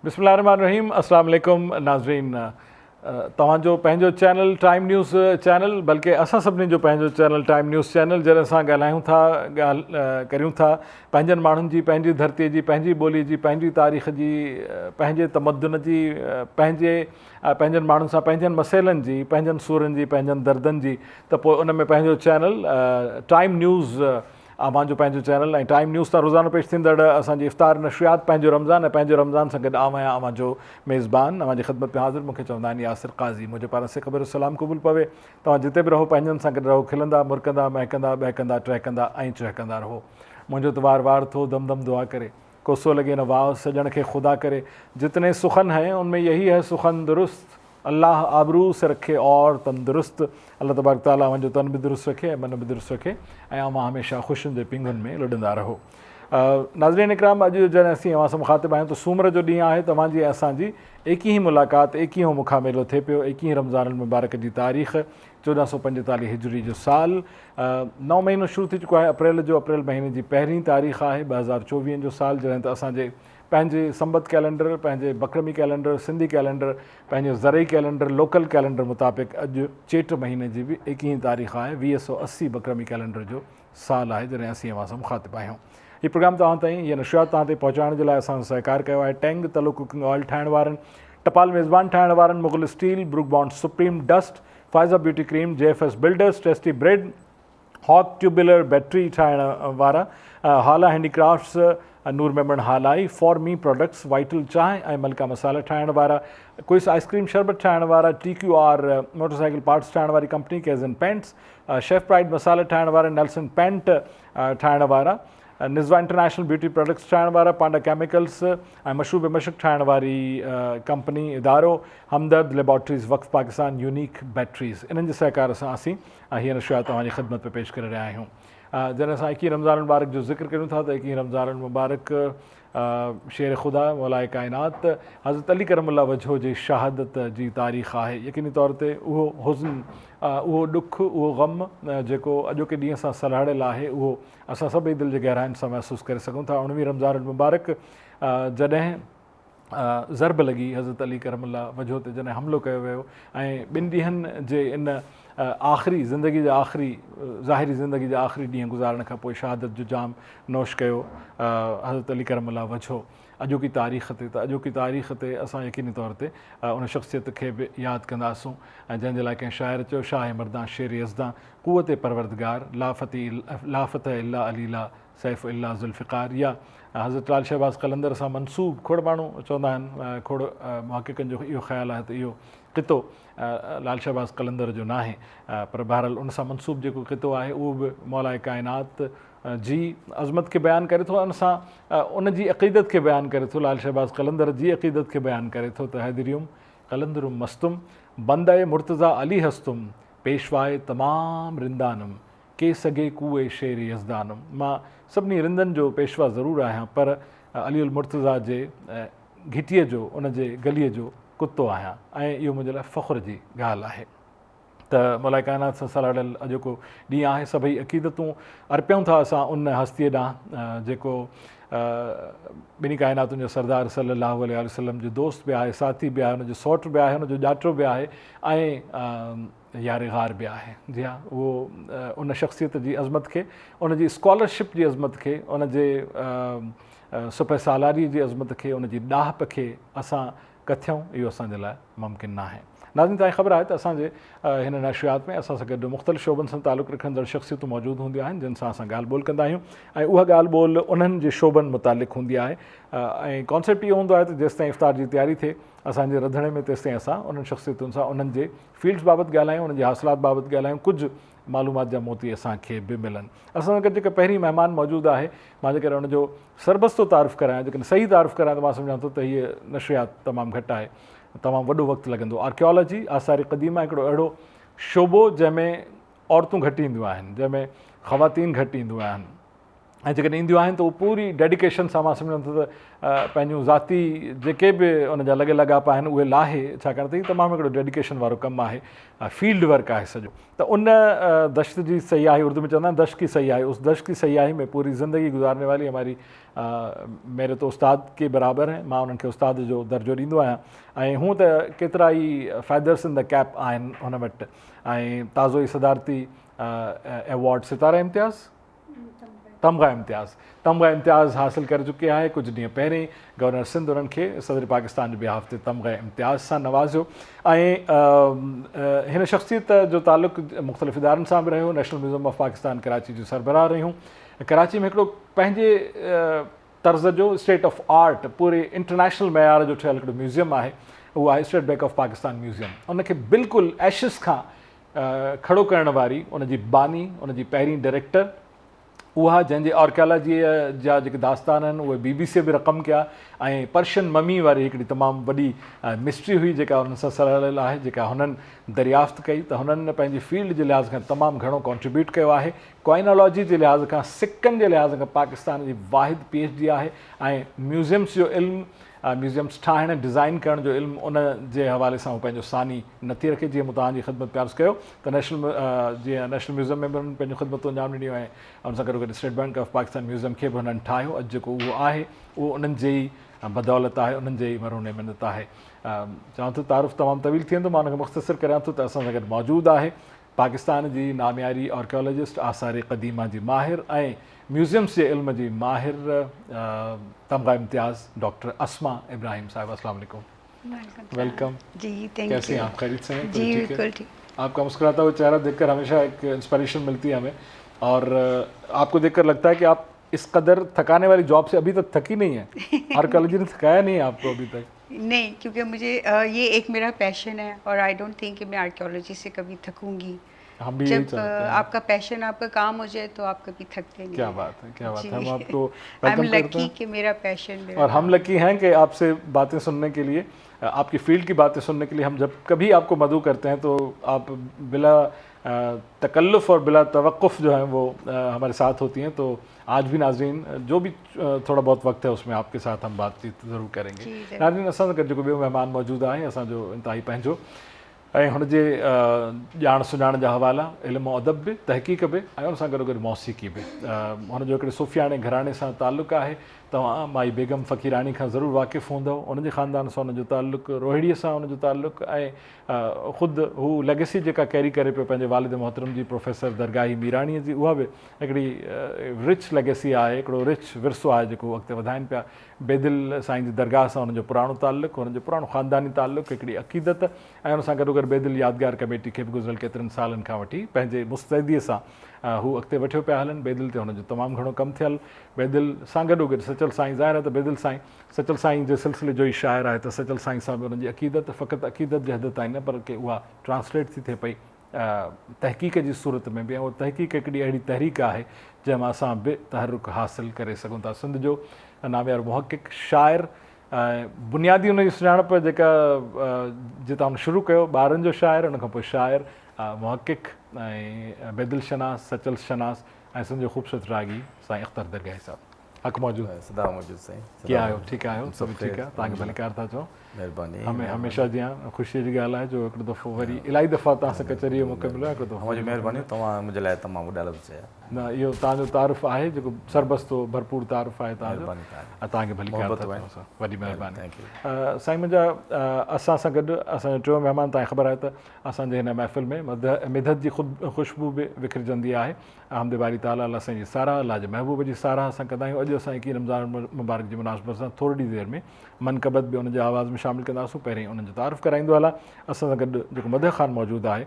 बिस्मिल्लाहिर्रहमानिर्रहीम। अस्सलाम वालेकुम नाज़रीन। तव्हांजो पंहिंजो चैनल टाइम न्यूज़ चैनल, बल्कि असां सभिनी जो पंहिंजो चैनल टाइम न्यूज़ चैनल, जॾहिं असां ॻाल्हायूं था करियूं था पंहिंजनि माण्हुनि जी, पंहिंजी धरतीअ जी, पंहिंजी ॿोली जी, पंहिंजी तारीख़ जी, पंहिंजे तमदुन जी, पंहिंजनि माण्हुनि सां पंहिंजनि मसइलनि जी, पंहिंजनि सूरनि जी, पंहिंजनि दर्दनि जी, त पोइ उन में पंहिंजो चैनल टाइम न्यूज़ मुंहिंजो पंहिंजो चैनल ऐं टाइम न्यूज़ तां रोज़ानो पेश थींदड़ असांजी इफ़्तार नशरियात पंहिंजो रमज़ान ऐं पंहिंजो रमज़ान सां गॾु आहियां अव्हांजो मेज़बान, अव्हांजी ख़िदमत में हाज़िर। मूंखे चवंदा आहिनि यासिर क़ाज़ी। मुंहिंजे पारां से ख़बर सलाम क़बूल पवे। तव्हां जिते बि रहो पंहिंजनि सां गॾु रहो, खिलंदा मुरकंदा महकंदा बहकंदा टहकंदा ऐं चहकंदा रहो। मुंहिंजो त वार वार थो दम दम दुआ करे, कोसो लगे न वाह सजण खे खुदा करे। जितने सुखन हैं उनमें यही है सुखन दुरुस्त, अल्लाह आबरू से रखे और तंदुरुस्त। अल्लाह तबारक ताला मुंहिंजो तन बि दुरुस्त रखे ऐं मन बि दुरुस्त रखे ऐं अव्हां हमेशह ख़ुशियुनि जे पिंगुनि में लुॾंदा रहो। नाज़रीन इकराम, अॼु जॾहिं असीं अव्हां सां मुखातिब आहियूं त सूमर जो ॾींहुं आहे। तव्हांजी ऐं असांजी एकी मुलाक़ात, एकी मुखामेलो थिए पियो। 21 रमज़ान मुबारक जी तारीख़ 1445 हिजरी जो साल, 9 महीनो शुरू थी चुको आहे। अप्रैल महीने जी पहिरीं तारीख़ आहे 2024 जो साल, जॾहिं त असांजे पंहिंजे संबत कैलेंडर, पंहिंजे बकरमी कैलेंडर, सिंधी कैलेंडर, पंहिंजो ज़रई कैलेंडर, लोकल कैलेंडर मुताबिक़ अॼु चेट महीने जी बि 21 तारीख़ आहे। 2080 बकरमी कैलेंडर जो साल आहे जॾहिं असीं अव्हां सां मुखातिब आहियूं। हीउ प्रोग्राम तव्हां ताईं, हीअ नशियात तव्हां ताईं पहुचाइण जे लाइ असां सहकार कयो आहे टैंग तलो कुकिंग ऑयल ठाहिण वारनि, टपाल मेज़बान ठाहिण वारनि, Mughal Steel, Brooke Bond Supreme Dust, Faiza Beauty Cream, JFS Builders, Tasty Bread, Hawk Tubular Battery ठाहिण वारा, Hala Handicrafts, Noor Memon Halai, For Me Products, Vital चांहि ऐं मलका मसाला ठाहिण वारा, क्विस आइसक्रीम शरबत ठाहिण वारा, TQR मोटरसाइकिल पार्ट्स ठाहिण वारी कंपनी केज़न पेंट्स, शेफ प्राइड मसाला ठाहिण वारा, नेल्सन पेंट ठाहिण वारा, निज़वा इंटरनेशनल ब्यूटी प्रोडक्ट्स ठाहिण वारा, पांडा केमिकल्स ऐं मशरूब मशक ठाहिण वारी कंपनी इदारो, हमदर्द लेबॉर्ट्रीज़, वक्फ पाकिस्तान, यूनिक बैटरीज़, इन्हनि जे सहकार सां असीं हीअ नशियात तव्हांजी ख़िदमत में पेश करे रहिया आहियूं। जॾहिं असां 21 रमज़ान मुबारक जो ज़िक्र कयूं था त 21 रमज़ान मुबारक शेर ख़ुदा मौलाए काइनात हज़रत अली करमुल्लाह वजहो जी शहादत जी तारीख़ आहे। यकीनी तौर ते उहो हुज़्न, उहो ॾुखु, उहो ग़म जेको अॼोके ॾींहं सां सलहाड़ियल आहे, उहो असां सभई दिलि जे गहराइनि सां महसूसु करे सघूं था। 19 रमज़ान मुबारक जॾहिं ज़रब लॻी हज़रत अली करमुल्लाह वजहो ते, जॾहिं हमिलो कयो वियो ऐं 2 ॾींहंनि जे इन आख़िरी ज़िंदगी जा ज़ाहिरी ज़िंदगी जा आख़िरी ॾींहं गुज़ारण खां पोइ शहादत जो जाम नोश कयो हज़रत अली करमुल्लाह वजहो अॼोकी तारीख़ ते। त अॼोकी तारीख़ ते असां यकीनी तौर ते उन शख़्सियत खे बि यादि कंदासूं ऐं जंहिंजे लाइ कंहिं शाइर चयो, शाह मर्दां शेर यज़दां क़ुव्वत परवरदिगार, लाफ़त इल्ला अलीला सैफ़ इल्ला ज़ुल्फ़िकार, या हज़रत लाल शहबाज़ कलंदर सां मनसूब। खोड़ माण्हू चवंदा आहिनि, खोड़ मुहक़िक़नि जो इहो ख़्यालु आहे त इहो क़ितो लाल शहबाज़ कलंदर जो न आहे, पर बहरहाल उन सां मनसूब जेको क़ितो आहे उहो बि मौलाए काइनात जी अज़मत खे बयानु करे थो, उन सां उन जी अक़ीदत खे बयानु करे थो। लाल शहबाज़ कलंदर जी अक़ीदत खे बयानु करे थो त हैदरियुम कलंदरुम मस्तुम बंदे मुर्तज़ा अली हस्तुम पेशवाए तमाम रिंदानम के सॻे कूए शेर यज़दानम। मां सभिनी रिंदनि जो पेशवा ज़रूरु आहियां, पर अली उल मुर्तज़ा जे घिटीअ जो, उन जे गलीअ जो कुतो आहियां ऐं इहो मुंहिंजे लाइ फ़ख़्र जी ॻाल्हि आहे त मौलाए काइनात सां सलहाड़ियल अॼोको ॾींहुं आहे। सभई अक़ीदतूं अर्पियूं था असां उन हस्तीअ ॾांहुं जेको ॿिनी काइनातुनि जो सरदार सल्लल्लाहु अलैहि वसल्लम जो दोस्त बि आहे, साथी बि आहे, हुनजो सौट बि आहे, हुनजो ॼाटो बि आहे ऐं यार ग़ार बि आहे। जी हा, उहो उन शख़्सियत जी अज़मत खे, उन जी स्कॉलरशिप जी अज़मत खे, उन जे सुपह सालारी जी अज़मत खे, उन जी ॾाहप खे असां कथियूं, इहो असांजे लाइ मुमकिन न आहे। नाज़रीन, तव्हांखे ख़बर आहे त असांजे हिन नशियात में असां सां गॾु मुख़्तलिफ़ शोबनि सां तालुक़ु रखंदड़ शख़्सियतूं मौजूदु हूंदियूं आहिनि, जिन सां असां ॻाल्हि ॿोल कंदा आहियूं ऐं उहा ॻाल्हि ॿोल उन्हनि जे शोबनि मुतालिक़ हूंदी आहे। ऐं कॉन्सेप्ट इहो हूंदो आहे त जेसिताईं इफ़्तार जी तयारी थिए असांजे रंधिणे में, तेसिताईं असां उन्हनि शख़्सियतुनि सां उन्हनि जे फील्ड्स बाबति ॻाल्हायूं, उन्हनि जे हासिलात बाबति ॻाल्हायूं, कुझु मालूमात जा मोती असांखे बि मिलनि। असां सां गॾु जेका पहिरीं महिमान मौजूदु आहे, मां जेकॾहिं उनजो सरबस्तो तारीफ़ करायां, जेकॾहिं सही तारीफ़ करायां त मां सम्झां थो त हीअ नशियात तमामु घटि आहे, तमामु वॾो वक़्तु लॻंदो। आर्कियोलॉजी, आसार क़दीमा हिकिड़ो अहिड़ो शोबो जंहिंमें औरतूं घटि ईंदियूं आहिनि, जंहिंमें ख़वातीन घटि ईंदियूं आहिनि, ऐं जेकॾहिं ईंदियूं आहिनि त उहो पूरी डेडिकेशन सां मां सम्झां थो त पंहिंजूं ज़ाती जेके बि उन जा लॻे लाॻापा आहिनि उहे लाहे, छाकाणि त हीउ तमामु हिकिड़ो डेडिकेशन वारो कमु आहे, फील्ड वर्क आहे सॼो। त उन दश्त जी सयाही, उर्दू में चवंदा आहिनि दश्त की सयाही, उस दश्त की सयाही में पूरी ज़िंदगी गुज़ारने वाली हमारी मेरे तो उस्ताद के बराबरि हैं, मां उन्हनि खे उस्ताद जो दर्जो ॾींदो आहियां। ऐं हूअं त केतिरा ई फैदर्स इन द कैप आहिनि हुन वटि, ऐं ताज़ो ई सदारती एवॉर्ड सितारा इम्तियाज़ तमगा इम्तियाज़ हासिलु करे चुके आहे। कुझु ॾींहं पहिरीं गवर्नर सिंध उन्हनि खे सदर पाकिस्तान जे बिहाफ ते तमगा इम्तियाज़ सां नवाज़ियो। ऐं हिन शख़्सियत जो तालुक़ु मुख़्तलिफ़ इदारनि सां बि रहियो। National museum of Pakistan Karachi जी सरबराह रहियूं। कराची में हिकिड़ो पंहिंजे तर्ज़ जो स्टेट ऑफ आर्ट, पूरे इंटरनेशनल मयार जो ठहियलु हिकिड़ो म्यूज़ियम आहे, उहो आहे state bank of Pakistan museum. उनखे बिल्कुलु एशिस खां खड़ो करण वारी उनजी बानी, उनजी पहिरीं डायरेक्टर उहा, जंहिंजे आर्कियोलॉजीअ जा जेके दास्तान आहिनि उहे BBC बि रक़म कया, ऐं पर्शियन ममी वारी हिकिड़ी तमामु वॾी मिस्ट्री हुई जेका हुननि सां सड़ियल आहे, जेका हुननि दरियाफ़्त कई। त हुननि पंहिंजी फील्ड जे लिहाज़ खां तमामु घणो कॉन्ट्रीब्यूट कयो आहे। कॉइनोलॉजी जे लिहाज़ खां, सिक्कनि जे लिहाज़ खां पाकिस्तान जी वाहिद PhD आहे। ऐं म्यूज़ियम्स जो इल्मु, म्यूज़ियम्स ठाहिण डिज़ाइन करण जो इल्मु उन जे हवाले सां उहो पंहिंजो सानी नथी रखे। जीअं मूं तव्हांजी ख़िदमत में अर्ज़ु कयो त जीअं नेशनल म्यूज़ियम में बि हुननि पंहिंजो ख़िदमतूं अंजाम ॾिनियूं, ऐं उन सां गॾोगॾु state bank of Pakistan museum खे बि हुननि ठाहियो। अॼु जेको उहो आहे उहो उन्हनि जे ई बदौलत आहे, उन्हनि जे ई मरून मिन्नत आहे। चवां थो तारुफ़ तमामु तवील थी वेंदो, मां हुनखे मुख़्तसिर करियां थो त असां सां गॾु मौजूदु आहे पाकिस्तान जी नामियारी आर्कियोलॉजिस्ट, आसार क़दीमा जी माहिर ऐं म्यूज़ियम्स जे इल्म जी माहिर तमगा इम्तियाज़ डॉक्टर अस्मा इब्राहिम साहब। अस्सलाम वालेकुम, वेलकम जी। कैसे हैं आप? खैरियत से हैं? जी बिल्कुल ठीक। आपका मुस्कुराता हुआ चेहरा देखकर हमेशा एक इंस्पिरेशन मिलती है हमें, और आपको देखकर लगता है कि आप इस कदर थकाने वाली जॉब से अभी तक थकी नहीं है। आर्कियोलॉजी ने थकाया नहीं है आपको अभी तक? नहीं, क्योंकि मुझे ये एक मेरा पैशन है और आई डोंट थिंक कि मैं आर्कियोलॉजी से कभी थकूंगी। हम भी जब आपका पैशन, आपका काम हो जाए तो आप कभी थकते नहीं। क्या बात है, क्या बात है। हम आपको आई एम लकी कि मेरा पैशन, और हम लकी हैं कि आपसे बातें सुनने के लिए, आपकी फील्ड की बातें सुनने के लिए हम जब कभी आपको मदऊ करते हैं तो आप बिला तकल्लुफ़ और बिला तवक्कुफ़ जो है वो हमारे साथ होती हैं। तो आज भी नाज़रीन जो भी थोड़ा बहुत वक्त है उसमें आपके साथ हम बातचीत ज़रूर करेंगे। नाज़रीन असां सां गॾु जेको ॿियो महिमान मौजूदु आहे, असांजो इंतिहाई पंहिंजो, ऐं हुनजे ॼाण सुञाण जा हवाला, इल्मु अदब बि, तहक़ीक़ बि, ऐं हुन सां गॾोगॾु मौसीक़ी बि। हुनजो हिकिड़े सुफ़ियाने घराणे सां ताल्लुक़ु आहे। तव्हां माई बेगम फ़क़ीरानी खां ज़रूरु वाक़िफ़ु हूंदव। उनजे ख़ानदान सां हुनजो ताल्लुक़ु, रोहिड़ीअ सां हुनजो ताल्लुक़ु, ऐं ख़ुदि हू लेगेसी जेका कैरी करे पियो पंहिंजे वालिद मोहतरम जी, प्रोफेसर दरगाही मीराणीअ जी, उहा बि हिकिड़ी रिच लेगेसी आहे, हिकिड़ो रिच विरसो आहे जेको अॻिते वधाइनि पिया। बेदिल साईं जी दरगाह सां हुनजो पुराणो ताल्लुक़ु, हुनजो पुराणो ख़ानदानी ताल्लुक़ु, हिकिड़ी अक़ीदत, ऐं हुन सां गॾोगॾु बेदिल यादगार कमेटी खे बि गुज़िरियल केतिरनि सालनि खां वठी पंहिंजे मुस्तैदीअ सां हू अॻिते वठियो पिया हलनि। बेदिल ते हुनजो तमामु घणो कमु थियल। बेदिल सां गॾोगॾु सचल साईं, ज़ाहिर आहे त बेदिल साईं सचल साईं जे सिलसिले जो ई शाइर आहे, त सचल साईं सां बि हुनजी अक़ीदत फ़क़ति अक़ीदत जे हद ताईं न, पर की उहा ट्रांसलेट थी थिए पई तहक़ीक़ जी सूरत में बि। ऐं उहा तहक़ीक़ हिकिड़ी अहिड़ी तहरीक आहे जंहिंमां असां बि तहरुक हासिलु करे सघूं था। सिंध जो नामियार मुहक़िक़, शाइर, बुनियादी हुनजी सुञाणप जेका जितां हुन शुरू कयो, ॿारनि जो शाइर, हुन खां पोइ शाइर, मुहक़िक़, ऐं बेदिल शनास, सचल शनास, ऐं सिंध जो ख़ूबसूरत रागी साईं अख़्तर दरगाही साहब। हक़ मौजूदु आहे? सदा मौजूदु साईं। कीअं आहियो? ठीकु आहियो? सभु ठीकु आहे? तव्हांखे भलीकार था चओ? महिरबानी। हमेशह जीअं ख़ुशीअ जी ॻाल्हि आहे जो हिकिड़ो दफ़ो वरी इलाही दफ़ा तव्हां सां कचहरीअ मौक़ो मिलियो आहे। हिकिड़ो दफ़ो मुंहिंजी महिरबानी, तव्हां मुंहिंजे लाइ तमामु वॾा लफ़्ज़ चया। न, इहो तव्हांजो तारीफ़ आहे जेको सरबस्तो भरपूर तारीफ़ आहे तव्हांजो, तव्हांखे भलीकार था चओ, वॾी महिरबानी। साईं मुंहिंजा असां सां गॾु असांजो टियों महिमान, तव्हांखे ख़बर आहे त असांजे हिन महफ़िल में मिदत जी ख़ुशबू बि विखिरजंदी आहे। अहमद बारी ताला अल्लाह साईं जी साराह, अल्लाह जे महबूब जी साराह असां कंदा आहियूं। अॼु असां 21 रमज़ान मुबारक जी मुनासिबत सां थोरी देरि में मनक़बत बि हुनजे आवाज़ में शामिलु कंदासीं। पहिरीं उन्हनि जो तारीफ़ कराईंदो हलां। असां सां गॾु जेको मदह ख़ान मौजूदु आहे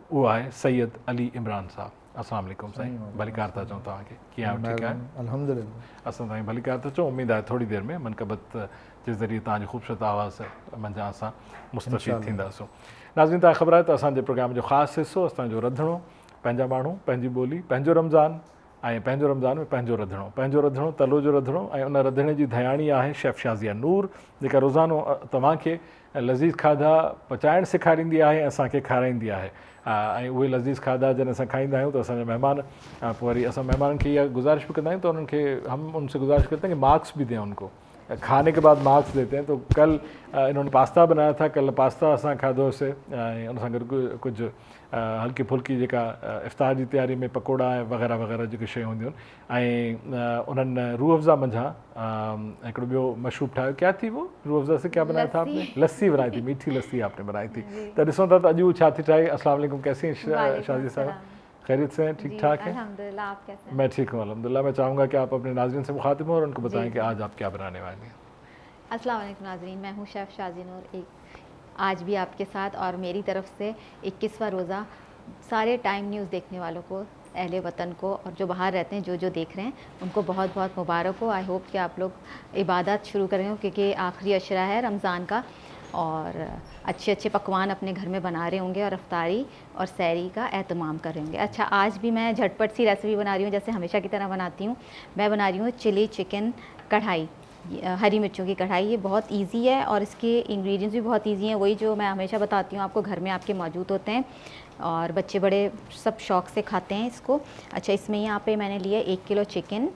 उहो आहे सैयद अली इमरान साहब। अस्सलाम वालेकुम साईं, भलीकार था चऊं तव्हांखे। कीअं आहियो? ठीकु आहे? अल्हम्दुलिल्लाह। असां ताईं भलीकार था चऊं। उमेदु आहे थोरी देरि में मनक़बत जे ज़रिए तव्हांजी ख़ूबसूरत आवाज़ मंझां असां मुस्तफ़ीद थींदासीं। नाज़रीन, तव्हांखे ख़बर आहे त असांजे प्रोग्राम जो ख़ासि हिसो, असांजो रंधिणो, पंहिंजा माण्हू, पंहिंजी ॿोली, पंहिंजो रमज़ान, ऐं पंहिंजो रमज़ान में पंहिंजो रंधिणो तलो जो रंधिणो ऐं उन रंधिणे जी धयाणी आहे शेफ़ शाज़िया नूर, जेका रोज़ानो तव्हांखे लज़ीज़ खाधा पचाइणु सेखारींदी आहे ऐं असांखे खाराईंदी आहे। ऐं उहे लज़ीज़ खाधा जॾहिं असां खाईंदा आहियूं त असांजा महिमान पोइ वरी असां महिमाननि खे इहा गुज़ारिश बि कंदा आहियूं त उन्हनि खे हम उनसे गुज़ारिश करते हैं कि मार्क्स भी दें उनको, खाने के बाद मार्क्स देते हैं। तो कल इन्होंने पास्ता बनाया था, कल पास्ता असां खाधोसीं ऐं उन सां गॾु कुझु हल्की फुल्की जेका इफ़्तार जी तयारी में पकोड़ा ऐं वग़ैरह वग़ैरह जेके शयूं हूंदियूं आहिनि। ऐं उन्हनि रूह अफ़ज़ा मंझां हिकिड़ो ॿियो मशरूब ठाहियो, क्या थी वो रूह अफ़ज़ा से क्या बनाया था आपने? लस्सी बनाई थी, मीठी लस्सी आपने बनाई थी। त ॾिसूं था त अॼु छा थी ठाहे। अस्सलाम वालेकुम, कैसी हैं शाज़िया साहब? खैरियत से हैं, ठीक ठाक हैं? अल्हम्दुलिल्लाह, आप कैसे हैं? मैं ठीक हूँ अल्हम्दुलिल्लाह। मैं चाहूँगा कि आप अपने नाज़रीन से मुखातिब हों और उनको बताएं कि आज आप क्या बनाने वाली हैं। अस्सलाम वालेकुम नाज़रीन, मैं हूँ शेफ़ शाज़िया नूर, आज भी आपके साथ और मेरी तरफ से 21वां रोज़ा सारे टाइम न्यूज़ देखने वालों को, अहले वतन को और जो बाहर रहते हैं जो देख रहे हैं उनको बहुत बहुत मुबारक हो। आई होप कि आप लोग इबादत शुरू कर रहे हो क्योंकि आखिरी अशरा है रमज़ान का और अच्छे अच्छे पकवान अपने घर में बना रहे होंगे और अफ्तारी और सैरी का एहतमाम कर रहे होंगे। अच्छा, आज भी मैं झटपट सी रेसिपी बना रही हूँ जैसे हमेशा की तरह बनाती हूँ। मैं बना रही हूँ चिली चिकन कढ़ाई, हरी मिर्चों की कढ़ाई। ये बहुत इजी है और इसके इंग्रेडिएंट्स भी बहुत इजी हैं, वही जो मैं हमेशा बताती हूँ आपको, घर में आपके मौजूद होते हैं और बच्चे बड़े सब शौक़ से खाते हैं इसको। अच्छा, इसमें यहाँ पे मैंने लिया 1 किलो चिकन,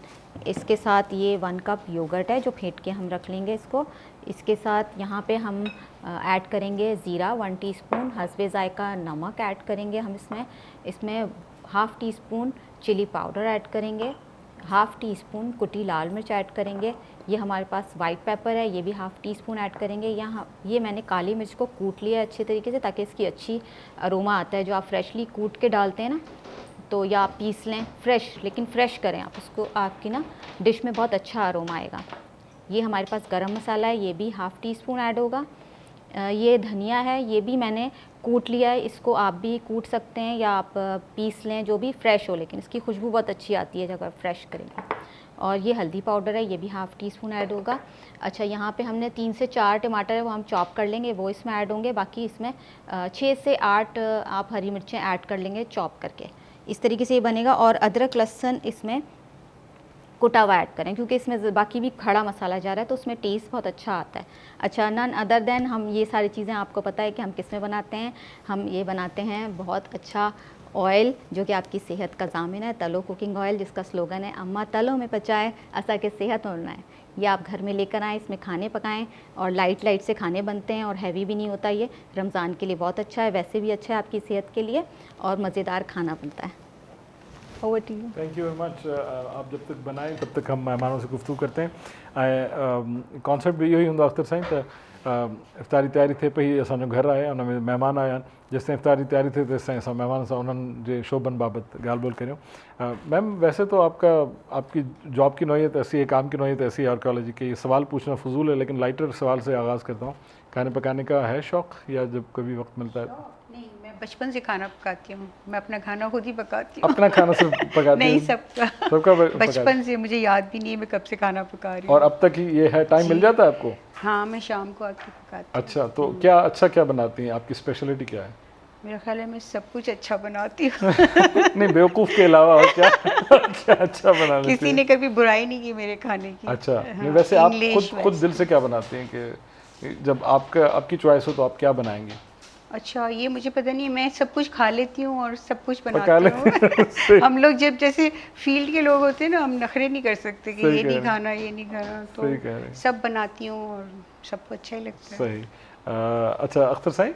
इसके साथ ये 1 कप योगर्ट है जो फेंट के हम रख लेंगे इसको। इसके साथ यहाँ पे हम ऐड करेंगे ज़ीरा 1 टीस्पून, हस्बे ज़ायका नमक ऐड करेंगे हम इसमें 1/2 टीस्पून चिली पाउडर ऐड करेंगे, 1/2 टीस्पून कुटी लाल मिर्च ऐड करेंगे। ये हमारे पास वाइट पेपर है, ये भी 1/2 टीस्पून ऐड करेंगे। यहाँ ये मैंने काली मिर्च को कूट लिया है अच्छे तरीके से ताकि इसकी अच्छी अरोमा आता है। जो आप फ्रेशली कूट के डालते हैं ना, तो या आप पीस लें फ्रेश, लेकिन फ्रेश करें आप उसको, आपकी ना डिश में बहुत अच्छा अरोमा आएगा। ये हमारे पास गरम मसाला है, ये भी 1/2 टीस्पून ऐड होगा। ये धनिया है, ये भी मैंने कूट लिया है, इसको आप भी कूट सकते हैं या आप पीस लें, जो भी फ्रेश हो, लेकिन इसकी खुशबू बहुत अच्छी आती है जब आप फ्रेश करेंगे। और ये हल्दी पाउडर है, ये भी 1/2 टीस्पून ऐड होगा। अच्छा, यहाँ पे हमने 3 से 4 टमाटर है वो हम चॉप कर लेंगे, वो इसमें ऐड होंगे। बाकी इसमें 6 से 8 आप हरी मिर्चें ऐड कर लेंगे चॉप करके, इस तरीके से ये बनेगा। और अदरक लहसुन इसमें कुटा हुआ ऐड करें क्योंकि इसमें बाकी भी खड़ा मसाला जा रहा है तो उसमें टेस्ट बहुत अच्छा आता है। अच्छा, नन अदर देन हम ये सारी चीज़ें आपको पता है कि हम किस में बनाते हैं। हम ये बनाते हैं बहुत अच्छा ऑयल जो कि आपकी सेहत का ज़ामिन है, तलो कुकिंग ऑयल, जिसका स्लोगन है अम्मा तलो में पचाए असा के सेहत होना है। ये आप घर में लेकर आएँ, इसमें खाने पकाएं और लाइट से खाने बनते हैं और हैवी भी नहीं होता। ये रमज़ान के लिए बहुत अच्छा है, वैसे भी अच्छा है आपकी सेहत के लिए और मज़ेदार खाना बनता है। Over to you. Thank you very much. आप जब तक बनाएं तब तक हम मेहमानों से गुफ्तगू करते हैं। ऐं कॉन्सेप्ट भी इहो ई हूंदो आहे अख़्तर साईं त इफ़्तारी तयारी थिए पई, असांजो घर आहे, उन में महिमान आया आहिनि। जेसिताईं इफ़्तारी तयारी थिए तेसिताईं असां महिमान सां उन्हनि जे शोबनि बाबति ॻाल्हि ॿोल करियूं। मैम, वैसे तो आपकी जॉब की नौयत ऐसी है, काम की नौयत ऐसी है आर्कियोलॉजी की, सवाल पूछना फजूल है, लेकिन लाइटर सवाल से आगाज़ करता हूँ। खाने पकाने का है शौक़ या जब कभी वक्त मिलता है? नहीं, मैं बचपन से खाना पकाती हूँ, मैं अपना खाना खुद ही पकाती हूँ। अपना खाना सिर्फ पकाती नहीं, हूँ? सबका पकाती। बचपन से, मुझे याद भी नहीं है मैं कब से खाना पका रही हूँ। और अब तक ये है, टाइम मिल जाता है आपको? हाँ, मैं शाम को आके पकाती हूँ। अच्छा, तो क्या बनाती हैं? आपकी स्पेशलिटी क्या है? मेरा ख्याल है मैं सब कुछ अच्छा बनाती हूँ। नहीं, बेवकूफ़ के अलावा और क्या क्या अच्छा बना लेती हैं? किसी ने कभी बुराई नहीं की मेरे खाने की। अच्छा, हाँ, नहीं वैसे आप इंग्लिश खुद दिल से क्या बनाती हैं कि जब आपकी चॉइस हो तो आप क्या बनाएंगी? अच्छा, ये मुझे पता नहीं, मैं सब कुछ खा लेती हूँ और सब कुछ पका बनाती हूँ। हम लोग जब जैसे फील्ड के लोग होते हैं ना, हम नखरे नहीं कर सकते कि सही ये कह नहीं रहे खाना, ये नहीं खाना, सही कह रहे हैं। तो सब बनाती हूँ और सबको अच्छा ही लगता है। सही। अच्छा, अख़्तर साईं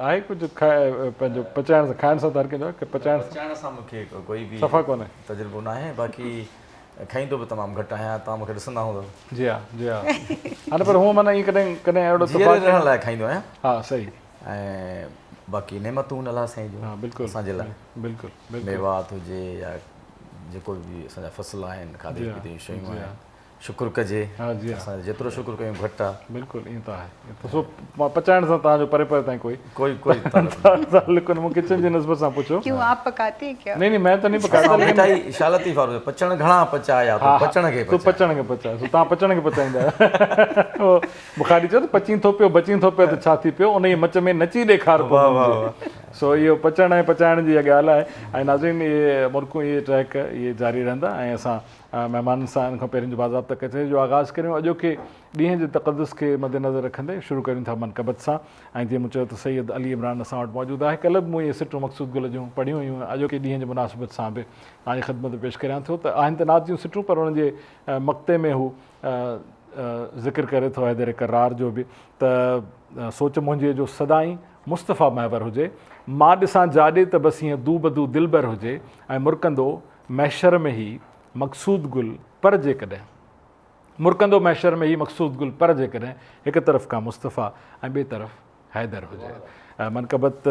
आहे कुझु पंहिंजो पचाइण सां, खाइण सां हर कंहिंजो आहे, पचाइण सां मूंखे कोई बि सफ़ा कोन्हे तजुर्बो न आहे, बाक़ी खाईंदो बि तमामु घटि आहियां, तव्हां मूंखे ॾिसंदा हूंदव। जी हाँ, जी हाँ। हाणे पर हूअं माना ईअं कॾहिं अहिड़ो जीअरे रहण लाइ खाईंदो आहियां। हा, सही। ऐं बाक़ी नेमतूं न अलाह साईं जूं, हाँ, बिल्कुलु असांजे लाइ बिल्कुलु मेवात हुजे या जेको बि असांजा फसल आहिनि, खाधे पीते जूं शयूं आहिनि, शुक्र कजे। हाँ, जी हाँ, असां जेतिरो शुक्र कयूं घटि आहे। बिल्कुलु ईअं त आहे। त सो पचाइण सां तव्हांजो परे ताईं कोई ताल्लुक़ कोन्हे। मूं किचन जी निस्बत सां पुछो। क्यों, आप पकाते हैं क्या? नहीं, मैं तो नहीं पकाता, लेकिन मिठाई शालती फारो पचण घणा पचाया, पचण खे तूं पचण खे पचाए, तव्हां पचण खे पचाईंदा आहियो। बुखारी चयो त पची थो पियो, बची थो पियो त छा थी पियो, उन जी मच में नची ॾेखार। सो इहो पचण ऐं पचाइण जी इहा ॻाल्हि आहे ऐं नाज़रीन इहे मुल्कूं इहे ट्रैक इहे जारी रहंदा ऐं असां महिमाननि सां इन खां पहिरीं जो बाज़ाब्ता कचहरी जो आगाज़ करियूं अॼोके ॾींहं जे तक़दुस खे मद्देनज़र रखंदे शुरू करियूं था मनक़बत सां ऐं जीअं मूं चयो त सैयद अली इमरान असां वटि मौजूदु आहे कल्ह बि मूं इहे सिटूं मक़सूद गुल जूं पढ़ियूं हुयूं अॼोके ॾींहं जे मुनासिबत सां बि तव्हांजी ख़िदमत पेश करियां थो त आहिनि त नात जूं सिटूं पर उन्हनि जे मक़ते में हू ज़िक्र करे थो हैदर करार जो बि त सोच मुंहिंजे जो सदाई मुस्तफ़ा महवर हुजे मां ॾिसां जाॾे त बसि हीअं दू बदू दिलबर हुजे ऐं मुरकंदो मैशर में ई मक़सूद गुल पर जेकॾहिं मुरकंदो मैशर में ई मक़सूद गुल पर जेकॾहिं हिकु तरफ़ खां मुस्तफ़ा ऐं ॿिए तरफ़ हैदर हुजे मनक़बत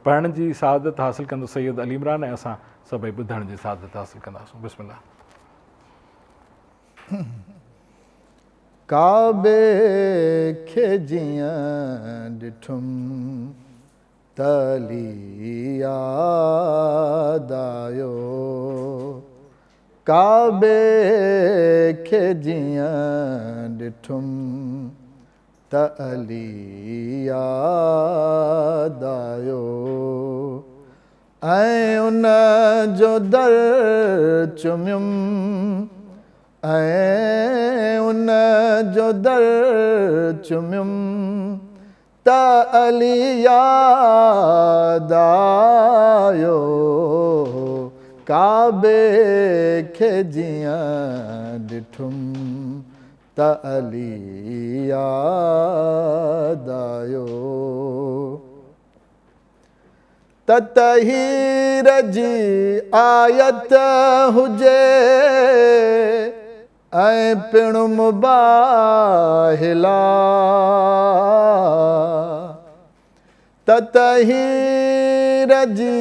पढ़ण जी सआदत हासिलु कंदो सैयद अली इमरान ऐं असां सभई ॿुधण जी सआदत हासिलु कंदासीं बिस्मिल्लाह काबे खे जीअं ॾिठुमि त अली यादि आयो काबे खे जीअं ॾिठुमि त अली यादि आयो ऐं उन जो दर चुमियुमि ऐं उन जो दर चुमियुमि त अली यादि आयो काबे खे जीअं ॾिठुमि त अली यादि आयो त तहीर जी आयत हुजे ऐं पिणु मुबाहिला त तहीर जी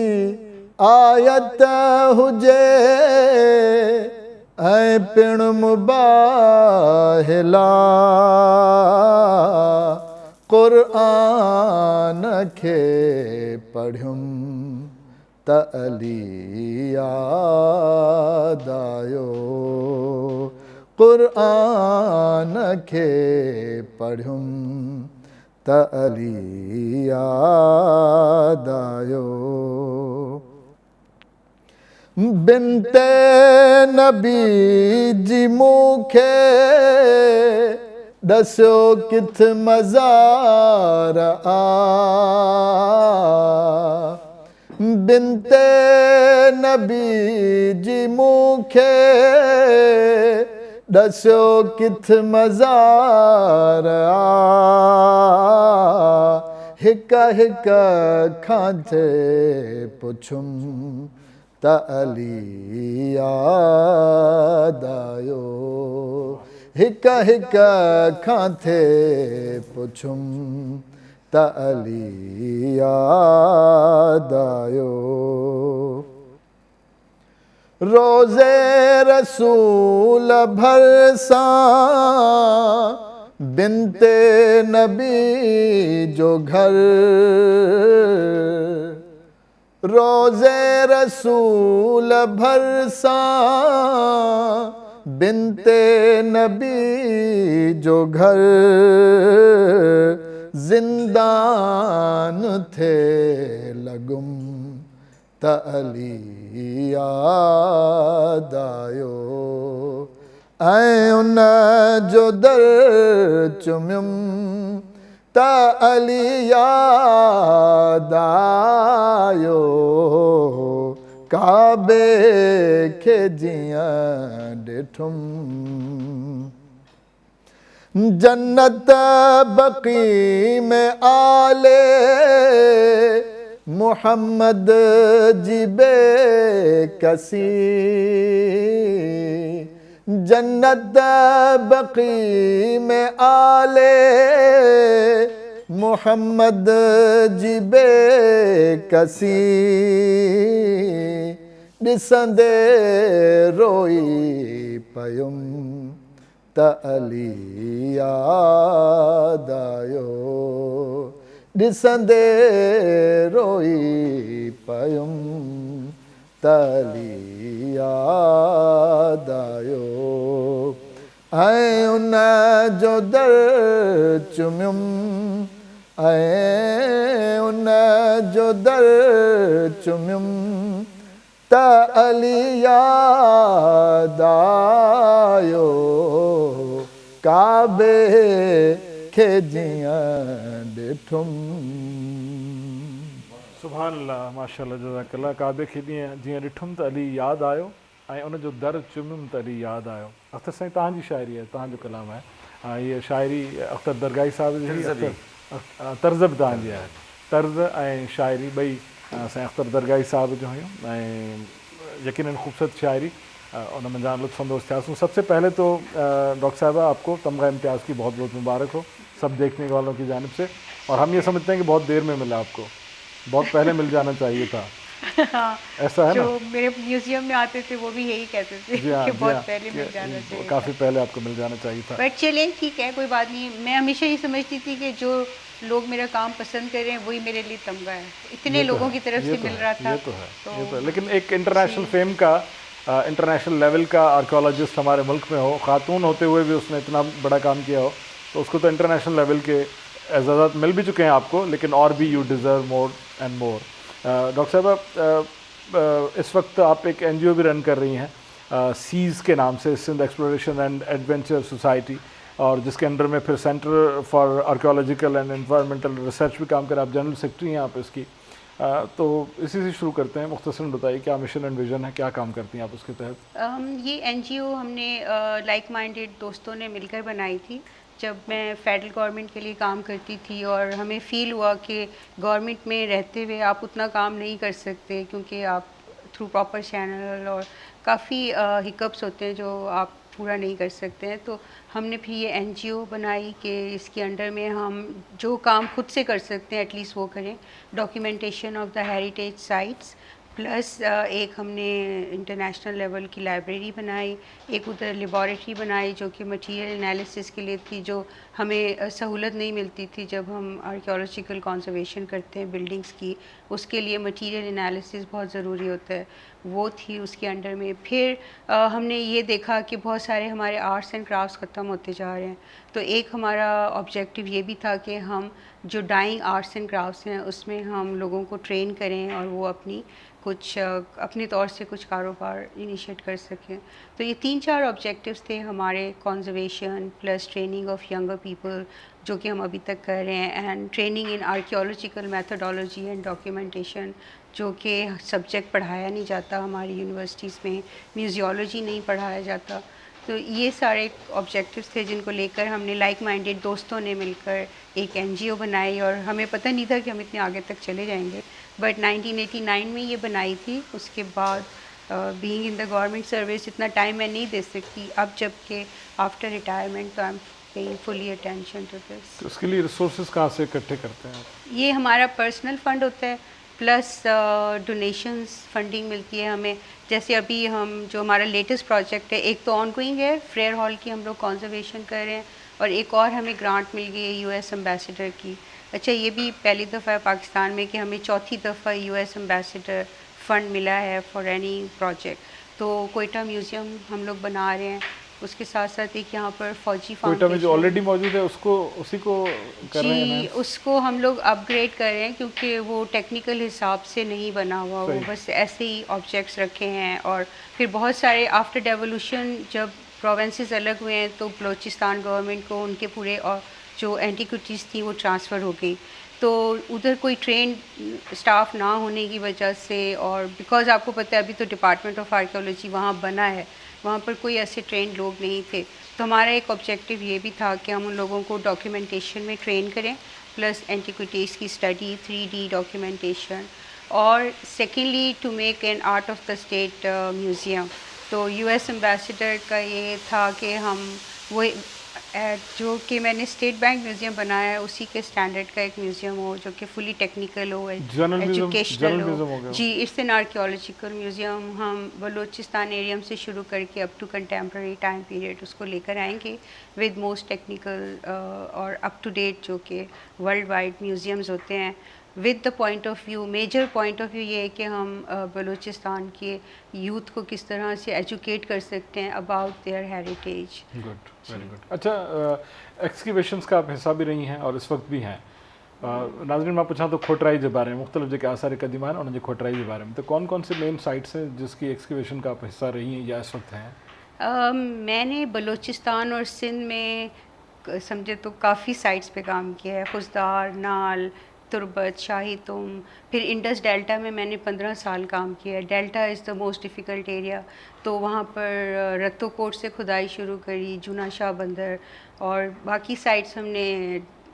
आयत हुजे ऐं पिणु मुबाहिला क़ुर्आन खे पढ़ियुमि त अली यादि आयो क़ुर्आन खे पढ़ियुमि त अली यादि आयो बिनते नबी जी मूंखे ॾसियो किथ मज़ार आ बिनते नबी जी मूंखे ॾसियो किथ मज़ार आ हिक हिक खां थे पुछुमि त अली यादि आयो हिक हिक खां थे पुछुमि त अली यादि आयो रोज़े रसूल भर सां बिनते नबी जो घर रोज़े रसूल भर सां बिनते नबी जो घर ज़िंदान थे लॻुमि त अली यादि आयो ऐं उन जो दर चुमियुमि त अली यादि आयो काबे खे जीअं ॾिठुमि जन्नत बक़ी में आले मुहम्मद जी बेकसी जन्नत बक़ी में आले मुहम्मद जी बेकसी ॾिसंदे रोई पयुमि त अली यादि आयो ॾिसंदे रोई पयुमि त अली यादि आयो ऐं उन जो दर चुमियुमि ऐं उन जो दर चुमियुमि त अली याद आयो काबे खे जीअं ॾिठुमि। सुभान अल्लाह, माशाअल्लाह, जज़ाकल्लाह। काबे खे जीअं ॾिठुमि त अली यादि आयो ऐं उन जो दर चुमियुमि त अली यादि आयो। अख़्तर साईं, तव्हांजी शाइरी आहे, तव्हांजो कलाम आहे। हीअ शाइरी अख़्तर दरगाही साहिब जी, तर्ज़ बि तव्हांजी आहे। तर्ज़ ऐं शाइरी ॿई साईं अख़्तर दरगाही साहिब जूं हुयूं ऐं यकीनन ख़ूबसूरत शायरी, उनमें जहाँ लुत्फ़ अंदोज़ थियासूं। सबसे पहले तो डॉक्टर साहबा, आपको तमगा इम्तियाज़ की बहुत बहुत मुबारक हो सब देखने वालों की जानिब से। और हम ये समझते हैं कि बहुत देर में मिला आपको, बहुत पहले मिल जाना चाहिए था। हाँ, ऐसा है जो ना? मेरे म्यूजियम में आते थे वो भी यही कहते थे जी हाँ, कि जी बहुत हाँ, पहले मिल जाना चाहिए। काफ़ी पहले आपको मिल जाना चाहिए था। बट चलें, ठीक है, कोई बात नहीं। मैं हमेशा ये समझती थी कि जो लोग मेरा काम पसंद कर रहे हैं वही मेरे लिए तमगा है। इतने लोगों की तरफ से मिल रहा था। ये तो है। लेकिन एक इंटरनेशनल फेम का, इंटरनेशनल लेवल का आर्कियोलॉजिस्ट हमारे मुल्क में हो, खातून होते हुए भी उसने इतना बड़ा काम किया हो, तो उसको तो इंटरनेशनल लेवल के एजाज़ात मिल भी चुके हैं आपको, लेकिन और भी you deserve more and more. Doctor साहब, इस वक्त आप एक NGO भी रन कर रही हैं सीज़ के नाम से, Sindh Exploration and Adventure Society, और जिसके अंडर में फिर Centre for Archaeological and Environmental Research भी काम कर, आप जनरल सेक्रेटरी हैं आप इसकी। तो इसी से शुरू करते हैं, मुख्तसरन बताइए क्या मिशन एंड विजन है, क्या काम करती हैं आप उसके तहत? ये NGO हमने लाइक माइंडेड दोस्तों ने मिलकर बनाई थी जब मैं फेडरल गवर्नमेंट के लिए काम करती थी, और हमें फ़ील हुआ कि गवर्नमेंट में रहते हुए आप उतना काम नहीं कर सकते क्योंकि आप थ्रू प्रॉपर चैनल और काफ़ी हिकअप्स होते हैं जो आप पूरा नहीं कर सकते हैं। तो हमने फिर ये NGO बनाई कि इसके अंडर में हम जो काम खुद से कर सकते हैं एटलीस्ट वो करें। Documentation of the heritage sites, plus एक हमने इंटरनेशनल लेवल की लाइब्रेरी बनाई, एक उधर लेबॉरेटरी बनाई जो कि मटेरियल एनालिसिस के लिए थी, जो हमें सहूलत नहीं मिलती थी जब हम आर्कियोलॉजिकल कंजर्वेशन करते हैं बिल्डिंग्स की, उसके लिए मटेरियल एनालिसिस बहुत ज़रूरी होता है, वो थी उसके अंडर में। फिर हमने ये देखा कि बहुत सारे हमारे आर्ट्स एंड क्राफ्ट्स ख़त्म होते जा रहे हैं, तो एक हमारा ऑब्जेक्टिव ये भी था कि हम जो डाइंग आर्ट्स एंड क्राफ्ट्स हैं उसमें हम लोगों को ट्रेन करें और वो अपने तौर से कुछ कारोबार इनिशिएट कर सकें। तो ये 3-4 ऑब्जेक्टिव्स थे हमारे, conservation plus training of younger people जो कि हम अभी तक कर रहे हैं, and training in archaeological methodology and documentation जो कि सब्जेक्ट पढ़ाया नहीं जाता हमारी यूनिवर्सिटीज़ में, म्यूजियोलॉजी नहीं पढ़ाया जाता। तो ये सारे ऑब्जेक्टिव्स थे जिनको लेकर हमने लाइक माइंडेड दोस्तों ने मिलकर एक NGO बनाई, और हमें पता नहीं था कि हम इतने आगे तक चले जाएंगे, बट 1989 में ये बनाई थी। उसके बाद being in the government service इतना टाइम मैं नहीं दे सकती, अब जबकि आफ्टर रिटायरमेंट तो I am paying fully attention to this. तो उसके लिए रिसोर्सेज कहाँ से इकट्ठे करते हैं आप? ये हमारा पर्सनल फंड होता है, प्लस डोनेशंस फंडिंग मिलती है हमें। जैसे अभी हम जो हमारा लेटेस्ट प्रोजेक्ट है, एक तो ऑनगोइंग है, फ्रेयर हॉल की हम लोग कंजर्वेशन कर रहे हैं, और एक और हमें ग्रांट मिल गई है US एम्बेसडर की। अच्छा, ये भी पहली दफ़ा है पाकिस्तान में कि हमें चौथी दफ़ा US एम्बेसडर फ़ंड मिला है फॉर एनी प्रोजेक्ट। तो कोयटा म्यूज़ियम हम लोग बना रहे हैं, उसके साथ साथ एक यहाँ पर फौजी कोयटा में जो ऑलरेडी मौजूद है उसको उसी को कर रहे हैं जी, उसको हम लोग अपग्रेड कर रहे हैं क्योंकि वो टेक्निकल हिसाब से नहीं बना हुआ, वो बस ऐसे ही ऑब्जेक्ट्स रखे हैं। और फिर बहुत सारे आफ्टर डेवोल्यूशन जब प्रोविंसेस अलग हुए हैं तो बलूचिस्तान गवर्नमेंट को उनके पूरे और जो एंटीक्विटीज़ थी वो ट्रांसफ़र हो गई, तो उधर कोई ट्रेन स्टाफ ना होने की वजह से, और बिकॉज़ आपको पता है अभी तो डिपार्टमेंट ऑफ आर्कियोलॉजी वहाँ बना है, वहाँ पर कोई ऐसे ट्रेन लोग नहीं थे। तो हमारा एक ऑब्जेक्टिव ये भी था कि हम उन लोगों को डॉक्यूमेंटेशन में ट्रेन करें, प्लस एंटीक्विटीज़ की स्टडी, 3D डॉक्यूमेंटेशन, और secondly to make an art of the state museum. तो US एम्बेसडर का ये था कि हम वो जो कि मैंने स्टेट बैंक म्यूज़ियम बनाया है उसी के स्टैंडर्ड का एक म्यूज़ियम हो जो कि फुली टेक्निकल हो, एजुकेशनल हो। जी, इट्स एन आर्कियोलॉजिकल म्यूज़ियम। हम बलूचिस्तान एरिया से शुरू करके up to contemporary time period उसको लेकर आएंगे विद मोस्ट टेक्निकल और अप टू डेट जो कि वर्ल्ड वाइड म्यूज़ियम्स होते हैं, with the point of view, major point of view ये है कि हम बलूचिस्तान के यूथ को किस तरह से एजुकेट कर सकते हैं about their heritage. Good, very good. अच्छा, एक्सकवेशंस का आप हिस्सा भी रही हैं और इस वक्त भी हैं, नाज़रीन मां पुछां तो खोटराई के बारे में, मुख्तलिफ़ जो आसार क़दीमा आहिनि उनजी खोटराई के बारे में, तो कौन कौन से मेन साइट्स हैं जिसकी एक्सकवेशन का आप हिस्सा रही हैं या इस वक्त हैं? मैंने बलूचिस्तान और सिंध में समझे तो काफ़ी साइट्स पे काम किया है, खुजदार, नाल, तुरबत, शाही तुम, फिर इंडस डेल्टा में मैंने 15 साल काम किया है। Delta is the most difficult area, तो वहाँ पर रत्तो कोट से खुदाई शुरू करी, जूना शाह बंदर, और बाकी साइट्स हमने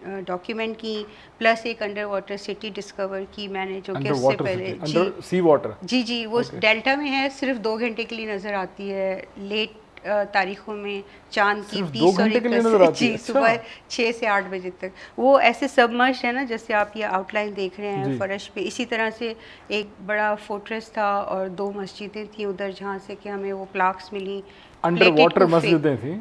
डॉक्यूमेंट की, प्लस एक अंडर वाटर सिटी डिस्कवर की मैंने, जो कि उससे पहले अंडर सी वाटर, जी वो डेल्टा में है, सिर्फ 2 घंटे के लिए नज़र आती है। लेट तारीखों में चांद की 20 और 21 जी सुबह 6 से 8 बजे तक। वो ऐसे सबमर्ज है ना, जैसे आप ये आउटलाइन देख रहे हैं फर्श पे, इसी तरह से एक बड़ा फोर्ट्रेस था और 2 मस्जिदें थी उधर, जहाँ से कि हमें वो प्लाक्स मिली, अंडर वाटर मस्जिदें थी।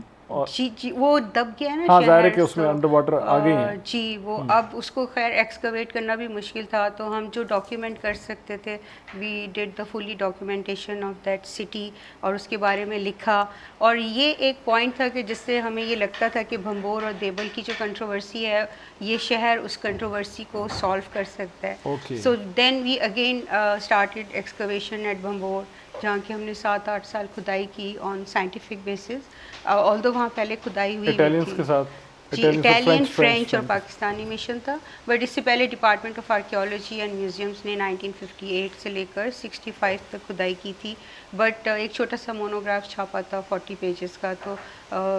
जी वो दब गया है ना, हाँ ज़ाहिर है कि उसमें अंडर वाटर आ गई हैं जी वो। अब उसको खैर एक्सकवेट करना भी मुश्किल था, तो हम जो डॉक्यूमेंट कर सकते थे, we did the fully documentation of that city और उसके बारे में लिखा। और ये एक पॉइंट था कि जिससे हमें ये लगता था कि भंबोर और देवल की जो कंट्रोवर्सी है, ये शहर उस कंट्रोवर्सी को सॉल्व कर सकता है। So then we again started excavation at Bhambore, जहाँ की हमने 7-8 साल खुदाई की ऑन साइंटिफिक बेसिस। ऑल्दो वहाँ पहले खुदाई हुई इटालियंस के साथ, इटालियन, फ्रेंच और पाकिस्तानी मिशन था, बट इससे पहले department of archaeology and museums ने 1958 से लेकर 65 तक खुदाई की थी। बट एक छोटा सा मोनोग्राफ छापा था 40 पेजेस का, तो